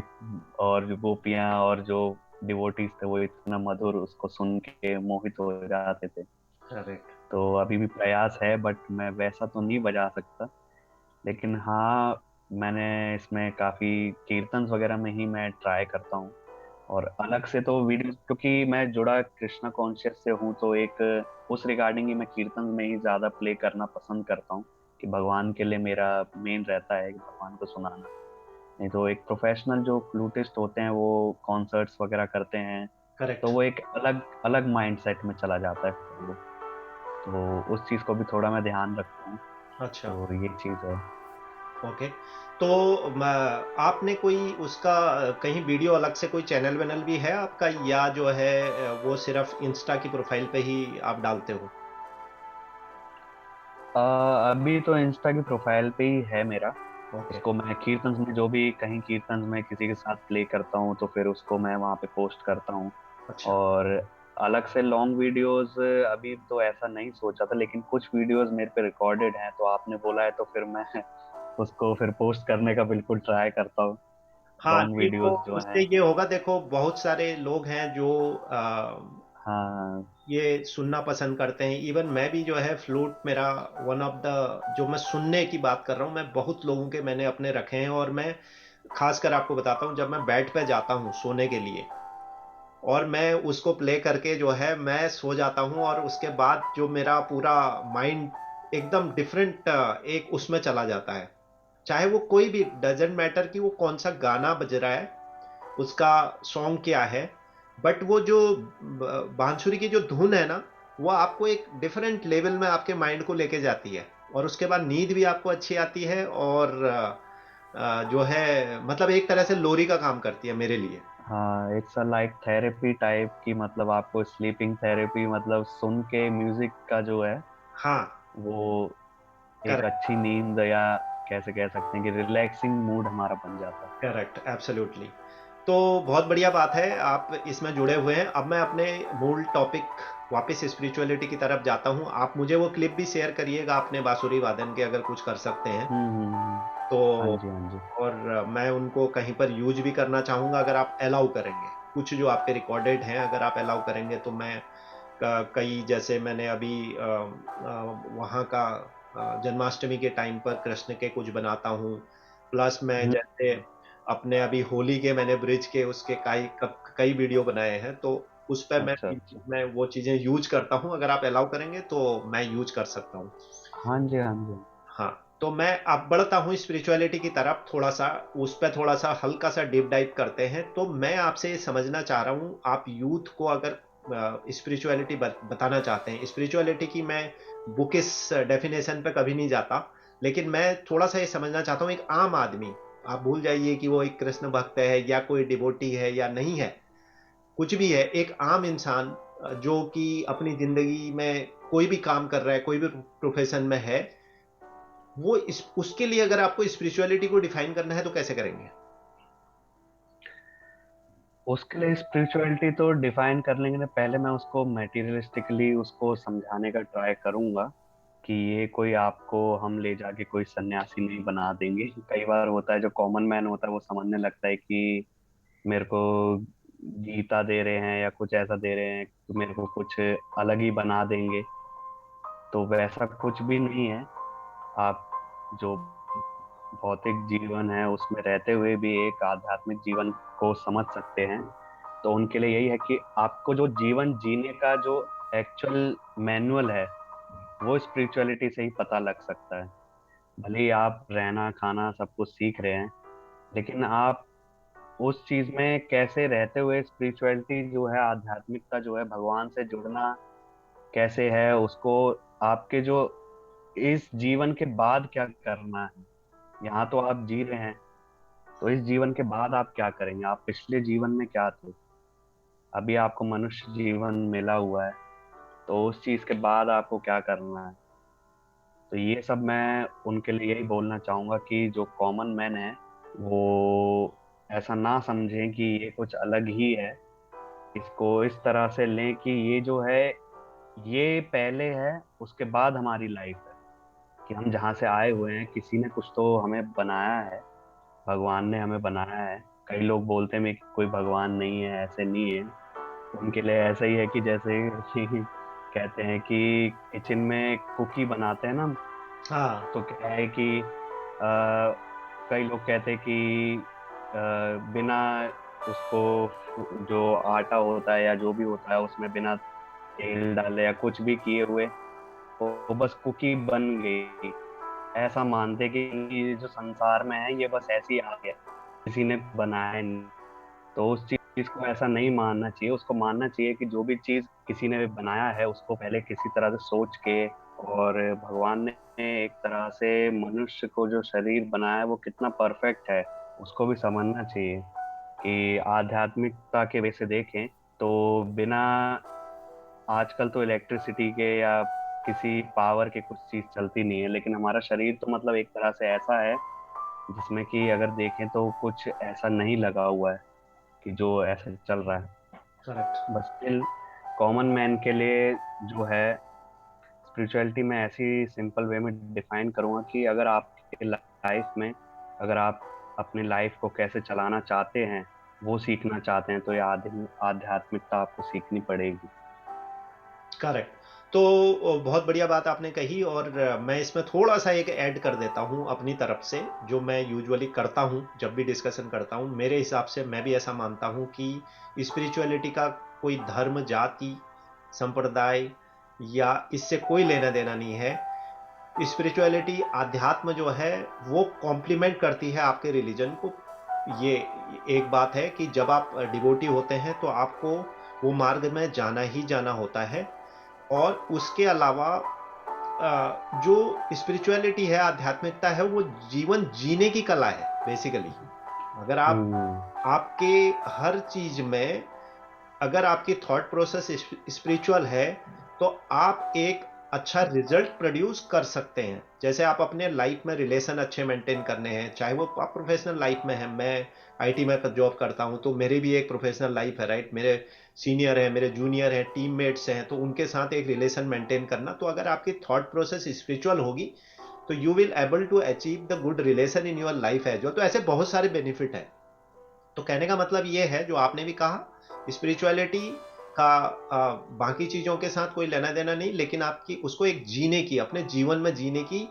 और जो गोपियां और जो डिवोटीज थे वो इतना मधुर उसको सुन के मोहित हो जाते थे। करेक्ट। तो अभी भी प्रयास है, बट मैं वैसा तो नहीं बजा सकता। लेकिन हाँ, मैंने इसमें काफी कीर्तन वगैरह में ही मैं ट्राई करता हूँ। और अलग से तो वीडियो, क्योंकि मैं जुड़ा कृष्णा कॉन्शियस से हूँ, तो एक उस रिगार्डिंग ही मैं कीर्तन में ही ज्यादा प्ले करना पसंद करता हूँ, कि भगवान के लिए मेरा मेन रहता है कि भगवान को सुनाना। नहीं तो एक प्रोफेशनल जो फ्लूटिस्ट होते हैं वो कॉन्सर्ट्स वगैरह करते हैं, करेक्ट। तो वो एक अलग अलग माइंडसेट में चला जाता है फिर वो। तो उस चीज़ को भी थोड़ा मैं ध्यान रखता हूँ। अच्छा। तो ये चीज़ है। ओके। तो आपने कोई उसका कहीं वीडियो अलग से कोई चैनल वैनल भी है आपका, या जो है वो सिर्फ इंस्टा की प्रोफाइल पे ही आप डालते हो? अभी तो इंस्टा की प्रोफाइल पे ही है मेरा। ओके। उसको मैं कीर्तन में जो भी कहीं कीर्तन में किसी के साथ प्ले करता हूँ तो फिर उसको मैं वहाँ पे पोस्ट करता हूँ। अच्छा। और अलग से लॉन्ग वीडियोस अभी तो ऐसा नहीं सोचा था, लेकिन कुछ वीडियोस मेरे पे रिकॉर्डेड हैं, तो आपने बोला है तो फिर मैं उसको फिर पोस्ट करने का बिल्कुल ट्राई करता हूँ। हाँ, लॉन्ग नहीं तो वीडियोस जो उससे हैं। ये होगा, देखो बहुत सारे लोग हैं जो हाँ। ये सुनना पसंद करते हैं। इवन मैं भी जो है फ्लूट मेरा वन ऑफ द, जो मैं सुनने की बात कर रहा हूँ, मैं बहुत लोगों के मैंने अपने रखे हैं, और मैं खासकर आपको बताता हूँ, जब मैं बेड पे जाता हूँ सोने के लिए और मैं उसको प्ले करके जो है मैं सो जाता हूँ, और उसके बाद जो मेरा पूरा माइंड एकदम डिफरेंट एक उसमें चला जाता है। चाहे वो कोई भी, डजेंट मैटर कि वो कौन सा गाना बज रहा है, उसका सॉन्ग क्या है, बट वो जो बांसुरी की जो धुन है ना, वो आपको एक डिफरेंट लेवल में आपके माइंड को लेके जाती है, और उसके बाद नींद भी आपको अच्छी आती है, और जो है मतलब एक तरह से लोरी का काम करती है मेरे लिए। हाँ, it's a like therapy type की, मतलब आपको स्लीपिंग थेरेपी, मतलब सुन के म्यूजिक का जो है हाँ। वो एक करेक्ट। अच्छी नींद, या कैसे कह सकते हैं कि रिलैक्सिंग मूड हमारा बन जाता है। Correct, absolutely. तो बहुत बढ़िया बात है, आप इसमें जुड़े हुए हैं। अब मैं अपने मूल टॉपिक वापस स्पिरिचुअलिटी की तरफ जाता हूँ। आप मुझे वो क्लिप भी शेयर करिएगा अपने बांसुरी वादन के, अगर कुछ कर सकते हैं तो। हाँ जी, हाँ जी। और मैं उनको कहीं पर यूज भी करना चाहूँगा, अगर आप अलाउ करेंगे। कुछ जो आपके रिकॉर्डेड हैं अगर आप अलाउ करेंगे, तो मैं कई, जैसे मैंने अभी वहाँ का जन्माष्टमी के टाइम पर कृष्ण के कुछ बनाता हूँ। प्लस मैं हम्म, जैसे अपने अभी होली के मैंने ब्रिज के उसके कई कई वीडियो बनाए हैं, तो उस पर अच्छा अच्छा। मैं वो चीजें यूज करता हूँ। अगर आप अलाउ करेंगे तो मैं यूज कर सकता हूँ। हाँ जी हाँ जी। हाँ, तो मैं अब बढ़ता हूँ स्पिरिचुअलिटी की तरफ, थोड़ा सा उस पर थोड़ा सा हल्का सा डीप डाइव करते हैं। तो मैं आपसे ये समझना चाह रहा हूँ, आप यूथ को अगर स्पिरिचुअलिटी बताना चाहते हैं, स्पिरिचुअलिटी की मैं बुकिस डेफिनेशन पे कभी नहीं जाता, लेकिन मैं थोड़ा सा ये समझना चाहता हूँ, एक आम आदमी, आप भूल जाइए कि वो एक कृष्ण भक्त है या कोई डिवोटी है या नहीं है, कुछ भी है, एक आम इंसान जो कि अपनी जिंदगी में कोई भी काम कर रहा है, कोई भी प्रोफेशन में है, वो इस उसके लिए अगर आपको स्पिरिचुअलिटी को डिफाइन करना है तो कैसे करेंगे? उसके लिए स्पिरिचुअलिटी तो डिफाइन कर लेंगे ना, पहले मैं उसको मेटीरियलिस्टिकली उसको समझाने का ट्राई करूंगा कि ये कोई आपको हम ले जाके कोई सन्यासी नहीं बना देंगे। कई बार होता है जो कॉमन मैन होता है वो समझने लगता है कि मेरे को गीता दे रहे हैं या कुछ ऐसा दे रहे हैं तो मेरे को कुछ अलग ही बना देंगे। तो वैसा कुछ भी नहीं है। आप जो भौतिक जीवन है उसमें रहते हुए भी एक आध्यात्मिक जीवन को समझ सकते हैं। तो उनके लिए यही है कि आपको जो जीवन जीने का जो एक्चुअल मैनुअल है वो स्पिरिचुअलिटी से ही पता लग सकता है। भले ही आप रहना खाना सब कुछ सीख रहे हैं, लेकिन आप उस चीज में कैसे रहते हुए स्पिरिचुअलिटी जो है, आध्यात्मिकता जो है, भगवान से जुड़ना कैसे है उसको, आपके जो इस जीवन के बाद क्या करना है। यहाँ तो आप जी रहे हैं, तो इस जीवन के बाद आप क्या करेंगे, आप पिछले जीवन में क्या थे। अभी आपको मनुष्य जीवन मिला हुआ है, तो उस चीज के बाद आपको क्या करना है। तो ये सब मैं उनके लिए यही बोलना चाहूंगा कि जो कॉमन मैन है वो ऐसा ना समझें कि ये कुछ अलग ही है। इसको इस तरह से लें कि ये जो है ये पहले है, उसके बाद हमारी लाइफ है। कि हम जहाँ से आए हुए हैं किसी ने कुछ तो हमें बनाया है, भगवान ने हमें बनाया है। कई लोग बोलते हैं कि कोई भगवान नहीं है, ऐसे नहीं है। उनके लिए ऐसा ही है कि जैसे कि कहते हैं कि किचन में कुकी बनाते हैं ना, हाँ। तो क्या है कि कई लोग कहते हैं कि बिना उसको जो आटा होता है या जो भी होता है उसमें बिना तेल डाले या कुछ भी किए हुए वो बस कुकी बन गई। ऐसा मानते कि ये जो संसार में है ये बस ऐसे ही आ गया, किसी ने बनाया नहीं। तो उस चीज को ऐसा नहीं मानना चाहिए, उसको मानना चाहिए कि जो भी चीज किसी ने बनाया है उसको पहले किसी तरह से सोच के, और भगवान ने एक तरह से मनुष्य को जो शरीर बनाया है वो कितना परफेक्ट है उसको भी समझना चाहिए। कि आध्यात्मिकता के वे से देखें तो बिना, आजकल तो इलेक्ट्रिसिटी के या किसी पावर के कुछ चीज चलती नहीं है, लेकिन हमारा शरीर तो मतलब एक तरह से ऐसा है जिसमें कि अगर देखें तो कुछ ऐसा नहीं लगा हुआ है कि जो ऐसा चल रहा है। करेक्ट। बस स्टिल कॉमन मैन के लिए जो है स्पिरिचुअलिटी में ऐसी सिंपल वे में डिफाइन करूंगा कि अगर आपके लाइफ में, अगर आप अपनी लाइफ को कैसे चलाना चाहते हैं वो सीखना चाहते हैं तो ये आध्यात्मिकता आपको सीखनी पड़ेगी। करेक्ट। तो बहुत बढ़िया बात आपने कही, और मैं इसमें थोड़ा सा एक ऐड कर देता हूँ अपनी तरफ से, जो मैं यूजुअली करता हूँ जब भी डिस्कशन करता हूँ। मेरे हिसाब से मैं भी ऐसा मानता हूँ कि स्पिरिचुअलिटी का कोई धर्म, जाति, संप्रदाय या इससे कोई लेना देना नहीं है। स्पिरिचुअलिटी, अध्यात्म जो है, वो कॉम्प्लीमेंट करती है आपके रिलीजन को। ये एक बात है कि जब आप डिवोटी होते हैं तो आपको वो मार्ग में जाना ही जाना होता है। और उसके अलावा जो स्पिरिचुअलिटी है, आध्यात्मिकता है, वो जीवन जीने की कला है बेसिकली। अगर आप हम्म। आपके हर चीज में, अगर आपकी थॉट प्रोसेस स्पिरिचुअल है, तो आप एक अच्छा रिजल्ट प्रोड्यूस कर सकते हैं। जैसे आप अपने लाइफ में रिलेशन अच्छे मेंटेन करने हैं, चाहे वो आप प्रोफेशनल लाइफ में है, मैं आईटी में जॉब करता हूं तो मेरी भी एक प्रोफेशनल लाइफ है, राइट। मेरे सीनियर है, मेरे जूनियर है, टीममेट्स हैं, तो उनके साथ एक रिलेशन मेंटेन करना, तो अगर आपकी थॉट प्रोसेस स्पिरिचुअल होगी तो you will able to achieve the good relation in your life as well. तो ऐसे बहुत सारे बेनिफिट है। तो कहने का मतलब ये है, जो आपने भी कहा, स्पिरिचुअलिटी का बाकी चीजों के साथ कोई लेना देना नहीं, लेकिन आपकी उसको एक जीने की, अपने जीवन में जीने की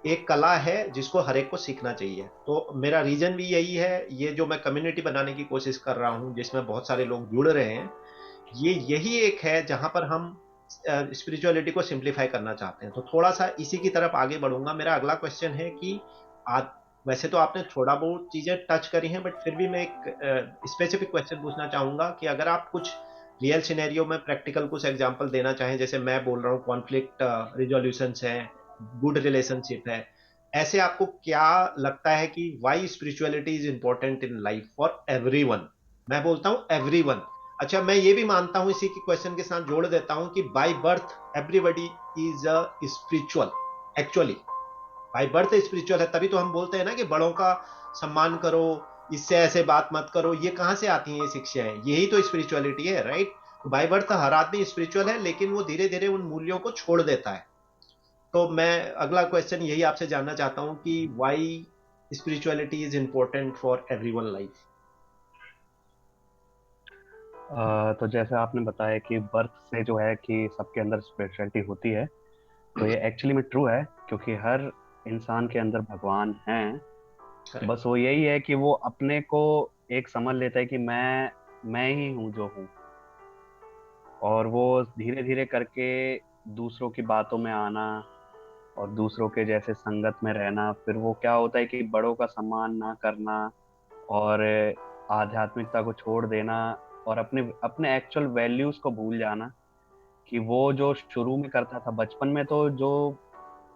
एक कला है जिसको हर एक को सीखना चाहिए। तो मेरा रीजन भी यही है, ये जो मैं कम्युनिटी बनाने की कोशिश कर रहा हूँ जिसमें बहुत सारे लोग जुड़ रहे हैं, ये यही एक है जहां पर हम स्पिरिचुअलिटी को सिंप्लीफाई करना चाहते हैं। तो थोड़ा सा इसी की तरफ आगे बढ़ूंगा। मेरा अगला क्वेश्चन है कि आज वैसे तो आपने थोड़ा बहुत चीजें टच करी हैं, बट फिर भी मैं एक स्पेसिफिक क्वेश्चन पूछना चाहूंगा कि अगर आप कुछ रियल सिनेरियो में प्रैक्टिकल कुछ एग्जांपल देना चाहें, जैसे मैं बोल रहा हूँ कॉन्फ्लिक्ट रिजोल्यूशन है, गुड रिलेशनशिप है, ऐसे आपको क्या लगता है कि why spirituality is important in life for everyone? मैं बोलता हूँ एवरीवन। अच्छा, मैं ये भी मानता हूं, इसी के क्वेश्चन के साथ जोड़ देता हूं कि by birth everybody is a spiritual. Actually by birth spiritual है, तभी तो हम बोलते हैं ना कि बड़ों का सम्मान करो, इससे ऐसे बात मत करो। ये कहां से आती हैं ये शिक्षाएं? यही तो स्पिरिचुअलिटी है, राइट? बाय बर्थ हर आदमी स्पिरिचुअल है, लेकिन वो धीरे धीरे उन मूल्यों को छोड़ देता है। तो मैं अगला क्वेश्चन यही आपसे जानना चाहता हूं कि why spirituality is important for everyone life. तो जैसे आपने बताया कि बर्थ से जो है कि सबके अंदर स्पिरिचुअलिटी होती है, तो ये एक्चुअली में ट्रू है, क्योंकि हर इंसान के अंदर भगवान हैं। करेक्ट। बस वो यही है कि वो अपने को एक समझ लेता है कि मैं ही हूँ जो हूँ, और वो धीरे धीरे करके दूसरों की बातों में आना और दूसरों के जैसे संगत में रहना, फिर वो क्या होता है कि बड़ों का सम्मान ना करना और आध्यात्मिकता को छोड़ देना और अपने अपने एक्चुअल वैल्यूज को भूल जाना, कि वो जो शुरू में करता था बचपन में, तो जो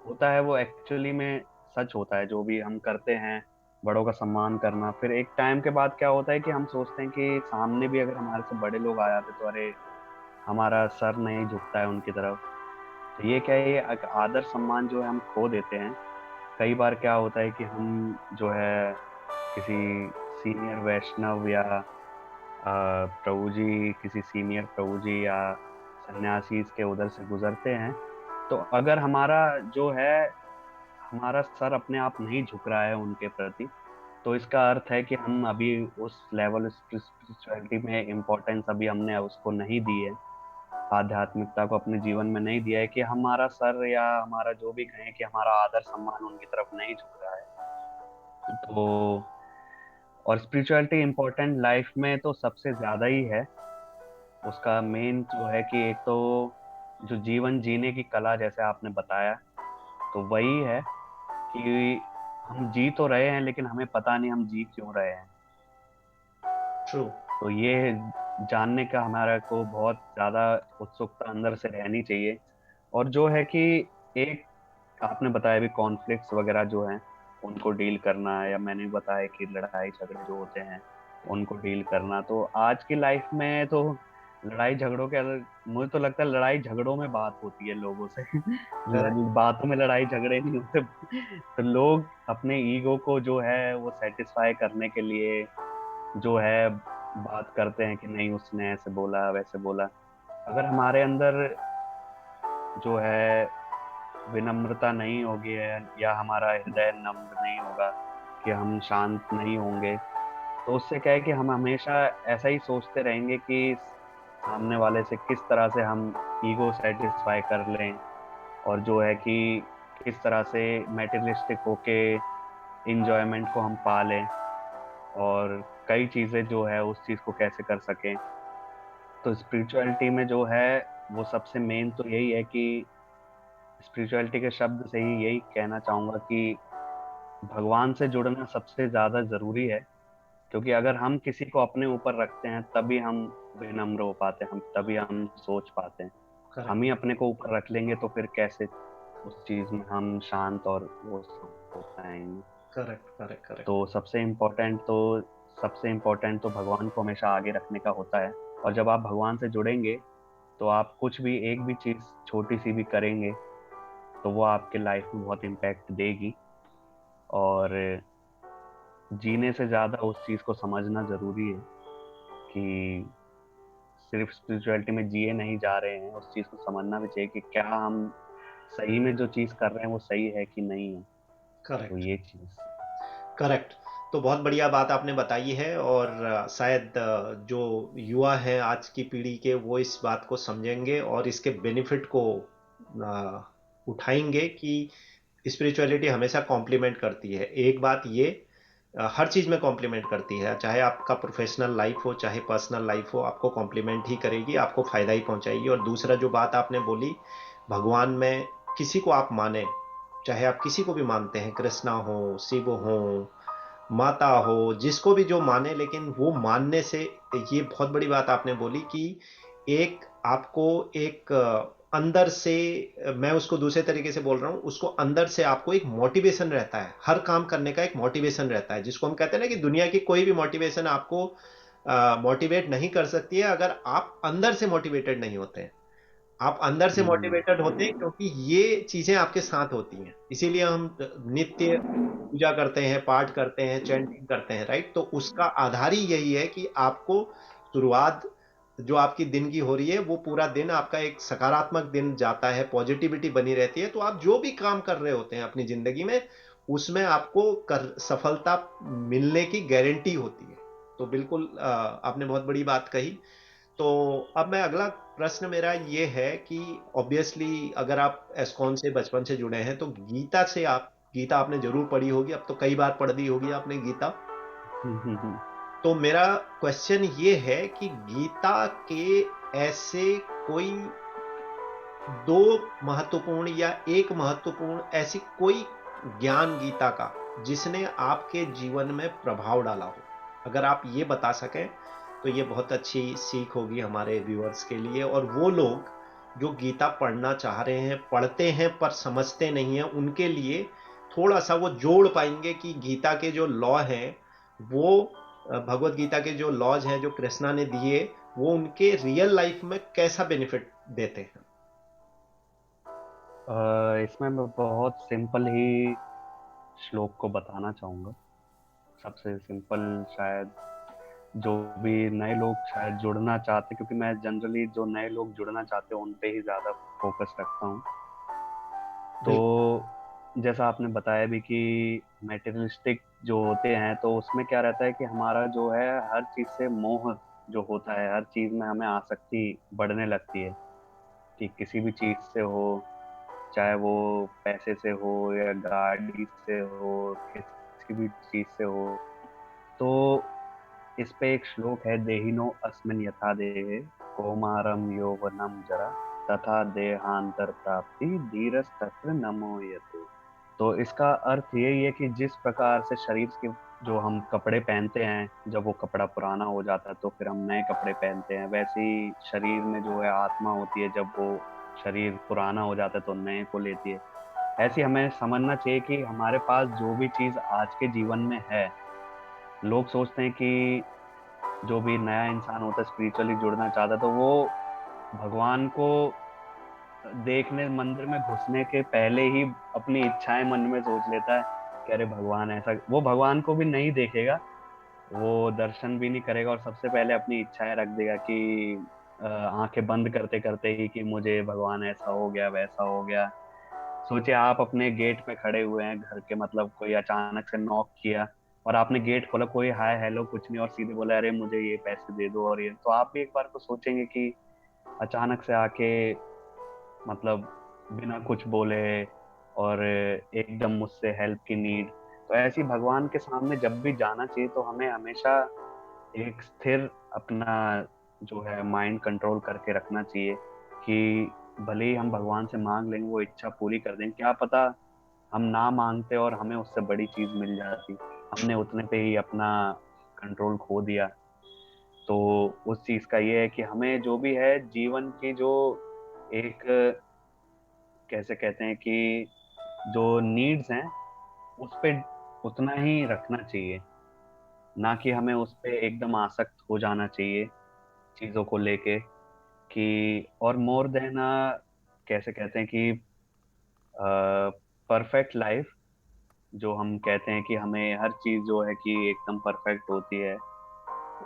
होता है वो एक्चुअली में सच होता है, जो भी हम करते हैं, बड़ों का सम्मान करना। फिर एक टाइम के बाद क्या होता है कि हम सोचते हैं कि सामने भी अगर हमारे से बड़े लोग आ जाते तो अरे, हमारा सर नहीं झुकता है उनकी तरफ। तो ये क्या है, ये एक आदर सम्मान जो है हम खो देते हैं। कई बार क्या होता है कि हम जो है किसी सीनियर वैष्णव या प्रभु जी, किसी सीनियर प्रभु जी या सन्यासी के उधर से गुजरते हैं, तो अगर हमारा जो है, हमारा सर अपने आप नहीं झुक रहा है उनके प्रति, तो इसका अर्थ है कि हम अभी उस लेवल स्पिरिचुअलिटी में इम्पोर्टेंस अभी हमने उसको नहीं दी है, आध्यात्मिकता को अपने जीवन में नहीं दिया है, कि हमारा सर या हमारा जो भी कहें कि हमारा आदर सम्मान उनकी तरफ नहीं झुक रहा है। तो और स्पिरिचुअलिटी इम्पोर्टेंट लाइफ में तो सबसे ज्यादा ही है। उसका मेन जो है कि एक तो जो जीवन जीने की कला, जैसे आपने बताया, तो वही है कि हम जी तो रहे हैं लेकिन हमें पता नहीं हम जी क्यों रहे हैं। ट्रू। तो ये जानने का हमारा को बहुत ज्यादा उत्सुकता अंदर से रहनी चाहिए। और जो है कि एक आपने बताया भी कॉन्फ्लिक्ट्स वगैरह जो हैं उनको डील करना, या मैंने भी बताया कि लड़ाई झगड़े जो होते हैं उनको डील करना, तो आज की लाइफ में तो लड़ाई झगड़ों के मुझे तो लगता है लड़ाई झगड़ों में बात होती है लोगों से करेक्ट। बातों में लड़ाई झगड़े नहीं होते। तो लोग अपने ईगो को जो है वो सेटिस्फाई करने के लिए जो है बात करते हैं कि नहीं उसने ऐसे बोला वैसे बोला। अगर हमारे अंदर जो है विनम्रता नहीं होगी है, या हमारा हृदय नम्र नहीं होगा, कि हम शांत नहीं होंगे, तो उससे क्या है कि हम हमेशा ऐसा ही सोचते रहेंगे कि सामने वाले से किस तरह से हम ईगो सेटिस्फाई कर लें, और जो है कि किस तरह से मेटेरियलिस्टिक होके इंजॉयमेंट को हम पा लें, और कई चीजें जो है उस चीज को कैसे कर सकें। तो स्पिरिचुअलिटी में जो है वो सबसे मेन तो यही है कि स्पिरिचुअलिटी के शब्द से ही यही कहना चाहूंगा कि भगवान से जुड़ना सबसे ज्यादा जरूरी है, क्योंकि अगर हम किसी को अपने ऊपर रखते हैं तभी हम विनम्र हो पाते हैं, हम तभी हम सोच पाते हैं। हम करेक्ट। ही अपने को ऊपर रख लेंगे तो फिर कैसे उस चीज में हम शांत और वो सब हो पाएंगे। करेक्ट। करेक्ट। करेक्ट। तो सबसे इम्पोर्टेंट तो भगवान को हमेशा आगे रखने का होता है। और जब आप भगवान से जुड़ेंगे तो आप कुछ भी, एक भी चीज छोटी सी भी करेंगे तो वो आपके लाइफ में बहुत इम्पैक्ट देगी। और जीने से ज्यादा उस चीज को समझना जरूरी है कि सिर्फ स्पिरिचुअलिटी में जिए नहीं जा रहे हैं, उस चीज को समझना भी चाहिए कि क्या हम सही में जो चीज कर रहे हैं वो सही है कि नहीं है। तो करेक्ट। ये चीज। करेक्ट। तो बहुत बढ़िया बात आपने बताई है, और शायद जो युवा हैं आज की पीढ़ी के, वो इस बात को समझेंगे और इसके बेनिफिट को उठाएंगे कि स्पिरिचुअलिटी हमेशा कॉम्प्लीमेंट करती है। एक बात ये, हर चीज़ में कॉम्प्लीमेंट करती है, चाहे आपका प्रोफेशनल लाइफ हो चाहे पर्सनल लाइफ हो, आपको कॉम्प्लीमेंट ही करेगी, आपको फ़ायदा ही पहुंचाएगी। और दूसरा जो बात आपने बोली, भगवान में किसी को आप माने, चाहे आप किसी को भी मानते हैं, कृष्णा हो, शिव हो, माता हो, जिसको भी जो माने, लेकिन वो मानने से, ये बहुत बड़ी बात आपने बोली कि एक आपको एक अंदर से, मैं उसको दूसरे तरीके से बोल रहा हूँ, उसको अंदर से आपको एक मोटिवेशन रहता है, हर काम करने का एक मोटिवेशन रहता है, जिसको हम कहते हैं ना कि दुनिया की कोई भी मोटिवेशन आपको मोटिवेट नहीं कर सकती है अगर आप अंदर से मोटिवेटेड नहीं होते हैं। आप अंदर से हम्म। मोटिवेटेड होते हैं क्योंकि ये चीजें आपके साथ होती हैं, इसीलिए हम नित्य पूजा करते हैं, पाठ करते हैं, चैंटिंग करते हैं, राइट? तो उसका आधार ही यही है कि आपको शुरुआत जो आपकी दिन की हो रही है, वो पूरा दिन आपका एक सकारात्मक दिन जाता है, पॉजिटिविटी बनी रहती है, तो आप जो भी काम कर रहे होते हैं अपनी जिंदगी में, उसमें आपको कर सफलता मिलने की गारंटी होती है। तो बिल्कुल आपने बहुत बड़ी बात कही। तो अब मैं अगला प्रश्न मेरा ये है कि ऑब्वियसली अगर आप एस्कॉन से बचपन से जुड़े हैं तो गीता से आप, गीता आपने जरूर पढ़ी होगी, अब तो कई बार पढ़ दी होगी आपने गीता। हम्म। तो मेरा क्वेश्चन ये है कि गीता के ऐसे कोई दो महत्वपूर्ण या एक महत्वपूर्ण ऐसी कोई ज्ञान गीता का जिसने आपके जीवन में प्रभाव डाला हो, अगर आप ये बता सकें तो ये बहुत अच्छी सीख होगी हमारे व्यूअर्स के लिए। और वो लोग जो गीता पढ़ना चाह रहे हैं, पढ़ते हैं पर समझते नहीं हैं, उनके लिए थोड़ा सा वो जोड़ पाएंगे कि गीता के जो लॉ हैं वो, भगवत गीता के जो लॉज हैं जो कृष्णा ने दिए, वो उनके रियल लाइफ में कैसा बेनिफिट देते हैं। इसमें मैं बहुत सिंपल ही श्लोक को बताना चाहूँगा। सबसे सिंपल शायद, जो भी नए लोग शायद जुड़ना चाहते, क्योंकि मैं जनरली जो नए लोग जुड़ना चाहते हैं उन पे ही ज़्यादा फोकस रखता हूँ। बिल्कुल। तो जैसा आपने बताया भी कि मेटेरियलिस्टिक जो होते हैं, तो उसमें क्या रहता है कि हमारा जो है हर चीज़ से मोह जो होता है, हर चीज़ में हमें आसक्ति बढ़ने लगती है, कि किसी भी चीज़ से हो, चाहे वो पैसे से हो या गाड़ी से हो, किसी भी चीज से हो। तो इस पे एक श्लोक है, देहिनो अस्मिन् यथा देहे कौमारम यौवनम जरा तथा देहांतर प्राप्ति धीरस्तत्र नमोयते। तो इसका अर्थ यही है कि जिस प्रकार से शरीर के जो हम कपड़े पहनते हैं, जब वो कपड़ा पुराना हो जाता है तो फिर हम नए कपड़े पहनते हैं, वैसे ही शरीर में जो है आत्मा होती है, जब वो शरीर पुराना हो जाता है तो नए को लेती है। ऐसे ही हमें समझना चाहिए कि हमारे पास जो भी चीज आज के जीवन में है, लोग सोचते हैं कि जो भी नया इंसान होता है स्पिरिचुअली जुड़ना चाहता है तो वो भगवान को देखने, मंदिर में घुसने के पहले ही अपनी इच्छाएं मन में सोच लेता है कि अरे भगवान ऐसा, वो भगवान को भी नहीं देखेगा, वो दर्शन भी नहीं करेगा, और सबसे पहले अपनी इच्छाएं रख देगा कि आंखें बंद करते करते ही कि मुझे भगवान ऐसा हो गया वैसा हो गया। सोचिए आप अपने गेट पे खड़े हुए हैं घर के, मतलब कोई अचानक से नॉक किया और आपने गेट खोला, कोई हाय हेलो कुछ नहीं, और सीधे बोला अरे मुझे ये पैसे दे दो, और ये तो आप भी एक बार को सोचेंगे कि अचानक से आके, मतलब बिना कुछ बोले, और एकदम मुझसे हेल्प की नीड। तो ऐसी भगवान के सामने जब भी जाना चाहिए तो हमें हमेशा एक स्थिर अपना जो है माइंड कंट्रोल करके रखना चाहिए, कि भले ही हम भगवान से मांग लेंगे वो इच्छा पूरी कर देंगे, क्या पता हम ना मांगते और हमें उससे बड़ी चीज मिल जाती, हमने उतने पे ही अपना कंट्रोल खो दिया। तो उस चीज का ये है कि हमें जो भी है जीवन की जो एक, कैसे कहते हैं कि जो नीड्स हैं उस पे उतना ही रखना चाहिए, ना कि हमें उस पे एकदम आसक्त हो जाना चाहिए चीजों को लेके, कि और मोर देन कैसे कहते हैं कि परफेक्ट लाइफ, जो हम कहते हैं कि हमें हर चीज जो है कि एकदम परफेक्ट होती है,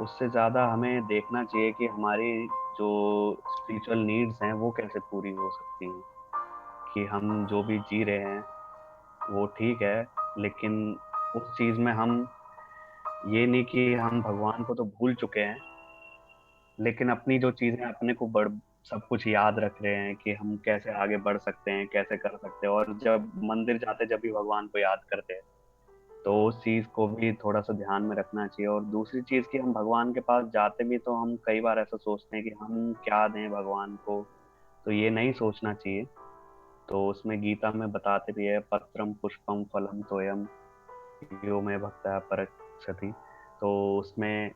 उससे ज्यादा हमें देखना चाहिए कि हमारी जो स्पिरिचुअल नीड्स हैं वो कैसे पूरी हो सकती हैं, कि हम जो भी जी रहे हैं वो ठीक है, लेकिन उस चीज में हम ये नहीं कि हम भगवान को तो भूल चुके हैं, लेकिन अपनी जो चीजें अपने को बढ़ सब कुछ याद रख रहे हैं कि हम कैसे आगे बढ़ सकते हैं, कैसे कर सकते हैं, और जब मंदिर जाते जब भी भगवान को याद करते हैं। तो उस चीज को भी थोड़ा सा ध्यान में रखना चाहिए। और दूसरी चीज कि हम भगवान के पास जाते भी तो हम कई बार ऐसा सोचते हैं कि हम क्या दें भगवान को, तो ये नहीं सोचना चाहिए। तो उसमें गीता में बताते भी है, पत्रम पुष्पम फलम तोयम यो में भक्ता परक्षति। तो उसमें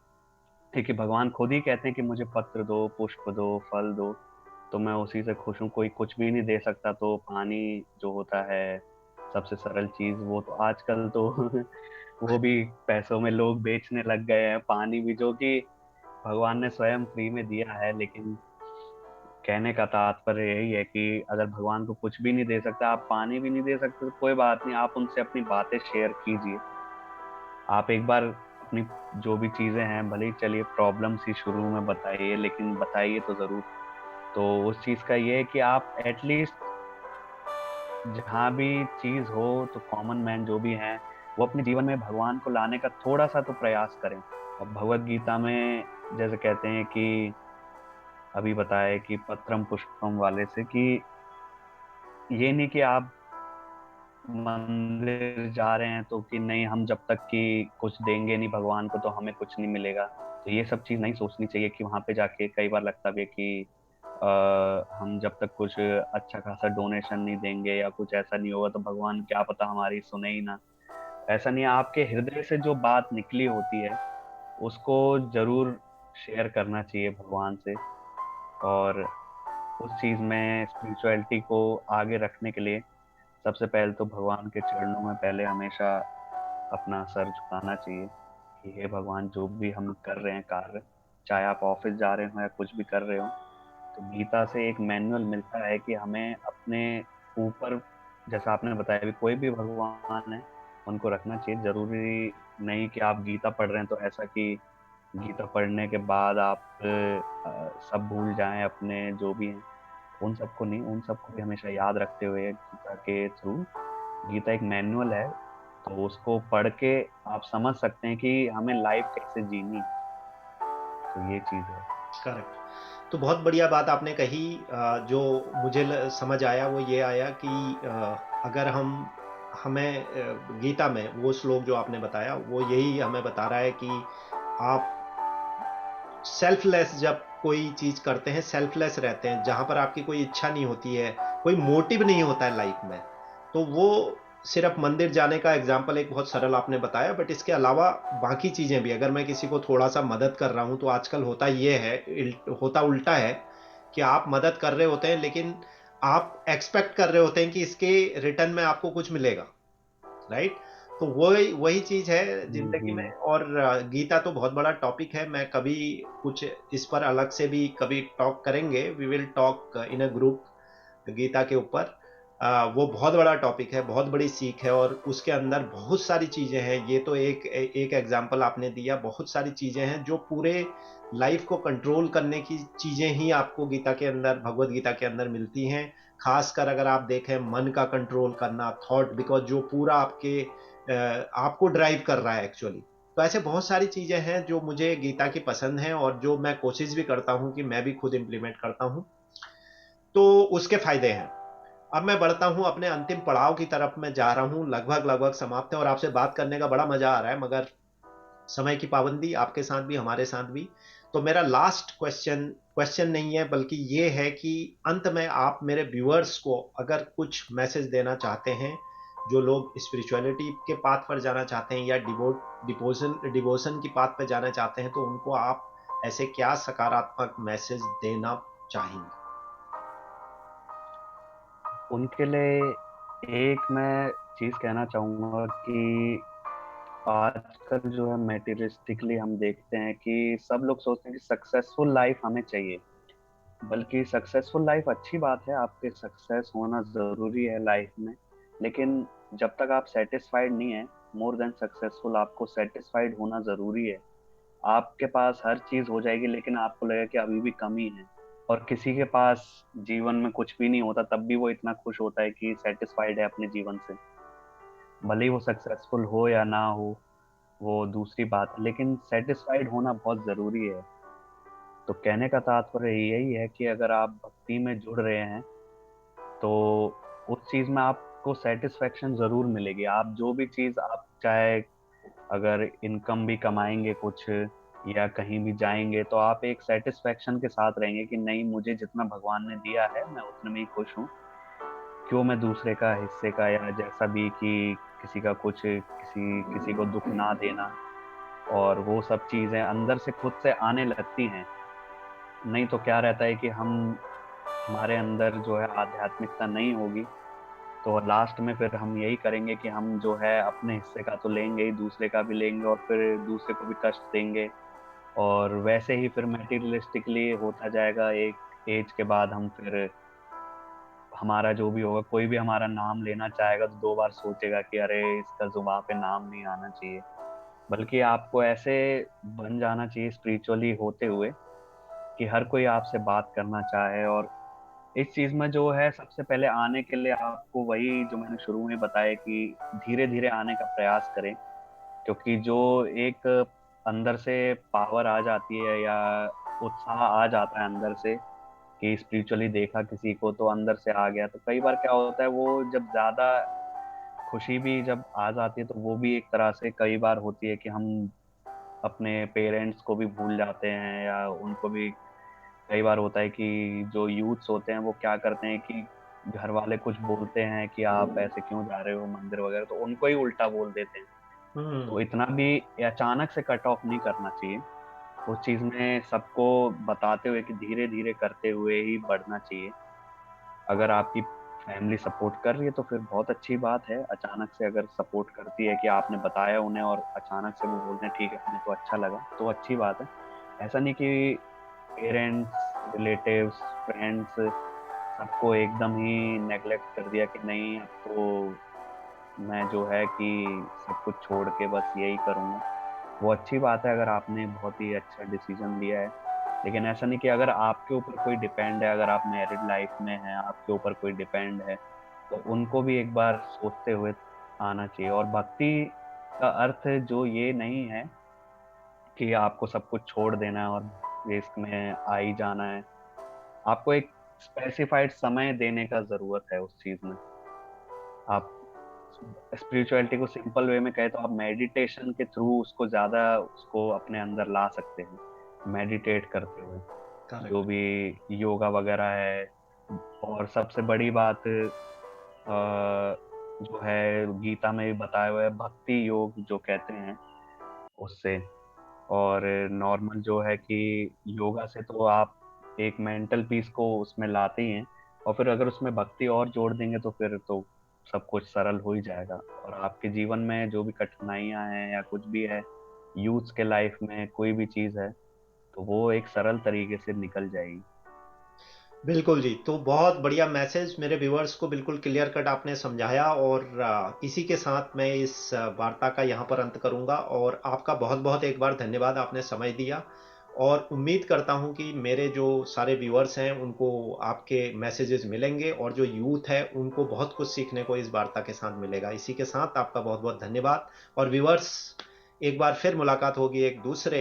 है कि भगवान खुद ही कहते हैं कि मुझे पत्र दो, पुष्प दो, फल दो, तो मैं उसी से खुश हूँ। कोई कुछ भी नहीं दे सकता, तो पानी जो होता है सबसे सरल चीज, वो तो आजकल तो वो भी पैसों में लोग बेचने लग गए हैं, पानी भी, जो कि भगवान ने स्वयं फ्री में दिया है। लेकिन कहने का तात्पर्य यही है कि अगर भगवान को कुछ भी नहीं दे सकता, आप पानी भी नहीं दे सकते, तो कोई बात नहीं, आप उनसे अपनी बातें शेयर कीजिए। आप एक बार अपनी जो भी चीजें हैं, भले ही चलिए प्रॉब्लम्स ही शुरू में बताइए, लेकिन बताइए तो जरूर। तो उस चीज का ये है कि आप एटलीस्ट जहाँ भी चीज हो, तो कॉमन मैन जो भी हैं वो अपने जीवन में भगवान को लाने का थोड़ा सा तो प्रयास करें। अब भगवत गीता में जैसे कहते हैं कि अभी बताया कि पत्रम पुष्पम वाले से, कि ये नहीं कि आप मंदिर जा रहे हैं तो कि नहीं, हम जब तक कि कुछ देंगे नहीं भगवान को तो हमें कुछ नहीं मिलेगा। तो ये सब चीज नहीं सोचनी चाहिए कि वहां पे जाके कई बार लगता भी है कि हम जब तक कुछ अच्छा खासा डोनेशन नहीं देंगे या कुछ ऐसा नहीं होगा तो भगवान क्या पता हमारी सुने ही ना। ऐसा नहीं है, आपके हृदय से जो बात निकली होती है उसको जरूर शेयर करना चाहिए भगवान से। और उस चीज में स्पिरिचुअलिटी को आगे रखने के लिए सबसे पहले तो भगवान के चरणों में पहले हमेशा अपना सर झुकाना चाहिए कि हे भगवान, जो भी हम कर रहे हैं कार्य, चाहे आप ऑफिस जा रहे हो या कुछ भी कर रहे हो, तो गीता से एक मैनुअल मिलता है कि हमें अपने ऊपर, जैसा आपने बताया भी, कोई भी भगवान है उनको रखना चाहिए। जरूरी नहीं कि आप गीता पढ़ रहे हैं तो ऐसा कि गीता पढ़ने के बाद आप सब भूल जाएं अपने जो भी हैं। उन सबको नहीं, उन सबको भी हमेशा याद रखते हुए गीता के थ्रू, गीता एक मैनुअल है, तो उसको पढ़ के आप समझ सकते हैं कि हमें लाइफ कैसे जीनी। तो ये चीज है। करेक्ट। तो बहुत बढ़िया बात आपने कही। जो मुझे समझ आया वो ये आया कि अगर हम हमें गीता में वो श्लोक जो आपने बताया वो यही हमें बता रहा है कि आप सेल्फलेस जब कोई चीज करते हैं, सेल्फलेस रहते हैं, जहां पर आपकी कोई इच्छा नहीं होती है, कोई मोटिव नहीं होता है लाइफ में, तो वो सिर्फ मंदिर जाने का एग्जाम्पल एक बहुत सरल आपने बताया, बट इसके अलावा बाकी चीजें भी, अगर मैं किसी को थोड़ा सा मदद कर रहा हूं तो आजकल होता ये है, होता उल्टा है कि आप मदद कर रहे होते हैं लेकिन आप एक्सपेक्ट कर रहे होते हैं कि इसके रिटर्न में आपको कुछ मिलेगा, राइट? तो वही वही चीज है जिंदगी में। जी। और गीता तो बहुत बड़ा टॉपिक है, मैं कभी कुछ इस पर अलग से भी कभी टॉक करेंगे, we will talk in a group Gita के ऊपर। वो बहुत बड़ा टॉपिक है, बहुत बड़ी सीख है और उसके अंदर बहुत सारी चीजें हैं। ये तो एक एग्जांपल आपने दिया, बहुत सारी चीजें हैं जो पूरे लाइफ को कंट्रोल करने की चीजें ही आपको गीता के अंदर, भगवत गीता के अंदर मिलती हैं। खासकर अगर आप देखें मन का कंट्रोल करना, थॉट, बिकॉज जो पूरा आपको ड्राइव कर रहा है एक्चुअली। तो ऐसे बहुत सारी चीजें हैं जो मुझे गीता की पसंद हैं और जो मैं कोशिश भी करता हूं कि मैं भी खुद इंप्लीमेंट करता हूं, तो उसके फायदे हैं। अब मैं बढ़ता हूं अपने अंतिम पड़ाव की तरफ, मैं जा रहा हूं, लगभग लगभग समाप्त है और आपसे बात करने का बड़ा मजा आ रहा है, मगर समय की पाबंदी आपके साथ भी हमारे साथ भी। तो मेरा लास्ट क्वेश्चन, क्वेश्चन नहीं है बल्कि ये है कि अंत में आप मेरे व्यूअर्स को अगर कुछ मैसेज देना चाहते हैं, जो लोग स्पिरिचुअलिटी के पाथ पर जाना चाहते हैं या डिवोशन डिवोशन की पाथ पर जाना चाहते हैं, तो उनको आप ऐसे क्या सकारात्मक मैसेज देना चाहेंगे? उनके लिए एक मैं चीज कहना चाहूंगा कि आजकल जो है मेटीरियलिस्टिकली हम देखते हैं कि सब लोग सोचते हैं कि सक्सेसफुल लाइफ हमें चाहिए। बल्कि सक्सेसफुल लाइफ अच्छी बात है, आपके सक्सेस होना जरूरी है लाइफ में, लेकिन जब तक आप सेटिस्फाइड नहीं है, मोर देन सक्सेसफुल, आपको सेटिस्फाइड होना जरूरी है। आपके पास हर चीज हो जाएगी लेकिन आपको लगेगा कि अभी भी कमी है। और किसी के पास जीवन में कुछ भी नहीं होता तब भी वो इतना खुश होता है कि सेटिस्फाइड है अपने जीवन से, भले ही वो सक्सेसफुल हो या ना हो, वो दूसरी बात है, लेकिन सेटिस्फाइड होना बहुत जरूरी है। तो कहने का तात्पर्य यही है कि अगर आप भक्ति में जुड़ रहे हैं तो उस चीज में आपको सेटिस्फेक्शन जरूर मिलेगी। आप जो भी चीज आप चाहे अगर इनकम भी कमाएंगे कुछ या कहीं भी जाएंगे, तो आप एक सेटिस्फेक्शन के साथ रहेंगे कि नहीं, मुझे जितना भगवान ने दिया है मैं उतने में ही खुश हूँ। क्यों मैं दूसरे का हिस्से का या जैसा भी कि किसी का कुछ, किसी किसी को दुख ना देना। और वो सब चीजें अंदर से खुद से आने लगती हैं। नहीं तो क्या रहता है कि हम, हमारे अंदर जो है आध्यात्मिकता नहीं होगी, तो लास्ट में फिर हम यही करेंगे कि हम जो है अपने हिस्से का तो लेंगे ही, दूसरे का भी लेंगे और फिर दूसरे को भी कष्ट देंगे। और वैसे ही फिर मेटीरियलिस्टिकली होता जाएगा। एक एज के बाद हम फिर, हमारा जो भी होगा, कोई भी हमारा नाम लेना चाहेगा तो दो बार सोचेगा कि अरे इसका जुबान पे नाम नहीं आना चाहिए। बल्कि आपको ऐसे बन जाना चाहिए स्पिरिचुअली होते हुए कि हर कोई आपसे बात करना चाहे। और इस चीज में जो है सबसे पहले आने के लिए आपको वही जो मैंने शुरू में बताया कि धीरे धीरे आने का प्रयास करें। क्योंकि जो एक अंदर से पावर आ जाती है या उत्साह आ जाता है अंदर से कि स्पिरिचुअली देखा किसी को तो अंदर से आ गया, तो कई बार क्या होता है, वो जब ज्यादा खुशी भी जब आ जाती है तो वो भी एक तरह से कई बार होती है कि हम अपने पेरेंट्स को भी भूल जाते हैं, या उनको भी कई बार होता है कि जो यूथ्स होते हैं वो क्या करते हैं कि घर वाले कुछ बोलते हैं कि आप ऐसे क्यों जा रहे हो मंदिर वगैरह, तो उनको ही उल्टा बोल देते हैं। हम्म। तो इतना भी अचानक से कट ऑफ नहीं करना चाहिए। उस चीज में सबको बताते हुए कि धीरे धीरे करते हुए ही बढ़ना चाहिए। अगर आपकी फैमिली सपोर्ट कर रही है तो फिर बहुत अच्छी बात है। अचानक से अगर सपोर्ट करती है कि आपने बताया उन्हें और अचानक से वो बोलते हैं ठीक है हमें तो अच्छा लगा, तो अच्छी बात है। ऐसा नहीं कि पेरेंट्स, रिलेटिव्स, फ्रेंड्स सबको एकदम ही नेग्लेक्ट कर दिया कि नहीं अब तो मैं जो है कि सब कुछ छोड़ के बस यही करूँगा। वो अच्छी बात है अगर आपने बहुत ही अच्छा डिसीजन लिया है। लेकिन ऐसा नहीं कि अगर आपके ऊपर कोई डिपेंड है, अगर आप मैरिड लाइफ में हैं, आपके ऊपर कोई डिपेंड है, तो उनको भी एक बार सोचते हुए आना चाहिए। और भक्ति का अर्थ जो ये नहीं है कि आपको सब कुछ छोड़ देना है और रिस्क में आ ही जाना है। आपको एक स्पेसिफाइड समय देने का जरूरत है उस चीज में। आप स्पिरिचुअलिटी को सिंपल वे में कहे तो आप मेडिटेशन के थ्रू उसको ज्यादा, उसको अपने अंदर ला सकते हैं मेडिटेट करते हुए। जो करेक्ट। भी योगा वगैरह है। और सबसे बड़ी बात जो है गीता में भी बताया हुआ है, भक्ति योग जो कहते हैं उससे। और नॉर्मल जो है कि योगा से तो आप एक मेंटल पीस को उसमें लाते ही हैं, और फिर अगर उसमें भक्ति और जोड़ देंगे तो फिर तो सब कुछ सरल हो ही जाएगा। और आपके जीवन में जो भी कठिनाइयां हैं या कुछ भी है, यूथ के लाइफ में कोई भी चीज है, तो वो एक सरल तरीके से निकल जाएगी। बिल्कुल जी, तो बहुत बढ़िया मैसेज मेरे व्यूअर्स को बिल्कुल क्लियर कट आपने समझाया, और इसी के साथ मैं इस वार्ता का यहाँ पर अंत करूँगा, और आपका बहुत बहुत एक बार धन्यवाद, आपने समय दिया। और उम्मीद करता हूँ कि मेरे जो सारे व्यूअर्स हैं उनको आपके मैसेजेस मिलेंगे, और जो यूथ है उनको बहुत कुछ सीखने को इस वार्ता के साथ मिलेगा। इसी के साथ आपका बहुत बहुत धन्यवाद। और व्यूअर्स, एक बार फिर मुलाकात होगी एक दूसरे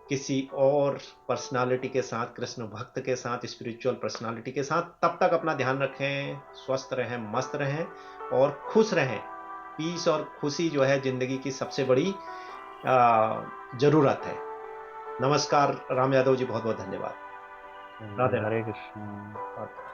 किसी और पर्सनालिटी के साथ, कृष्ण भक्त के साथ, स्पिरिचुअल पर्सनालिटी के साथ। तब तक अपना ध्यान रखें, स्वस्थ रहें, मस्त रहें और खुश रहें। पीस और खुशी जो है जिंदगी की सबसे बड़ी जरूरत है। नमस्कार राम यादव जी, बहुत बहुत धन्यवाद। राधे हरे राधे। कृष्ण।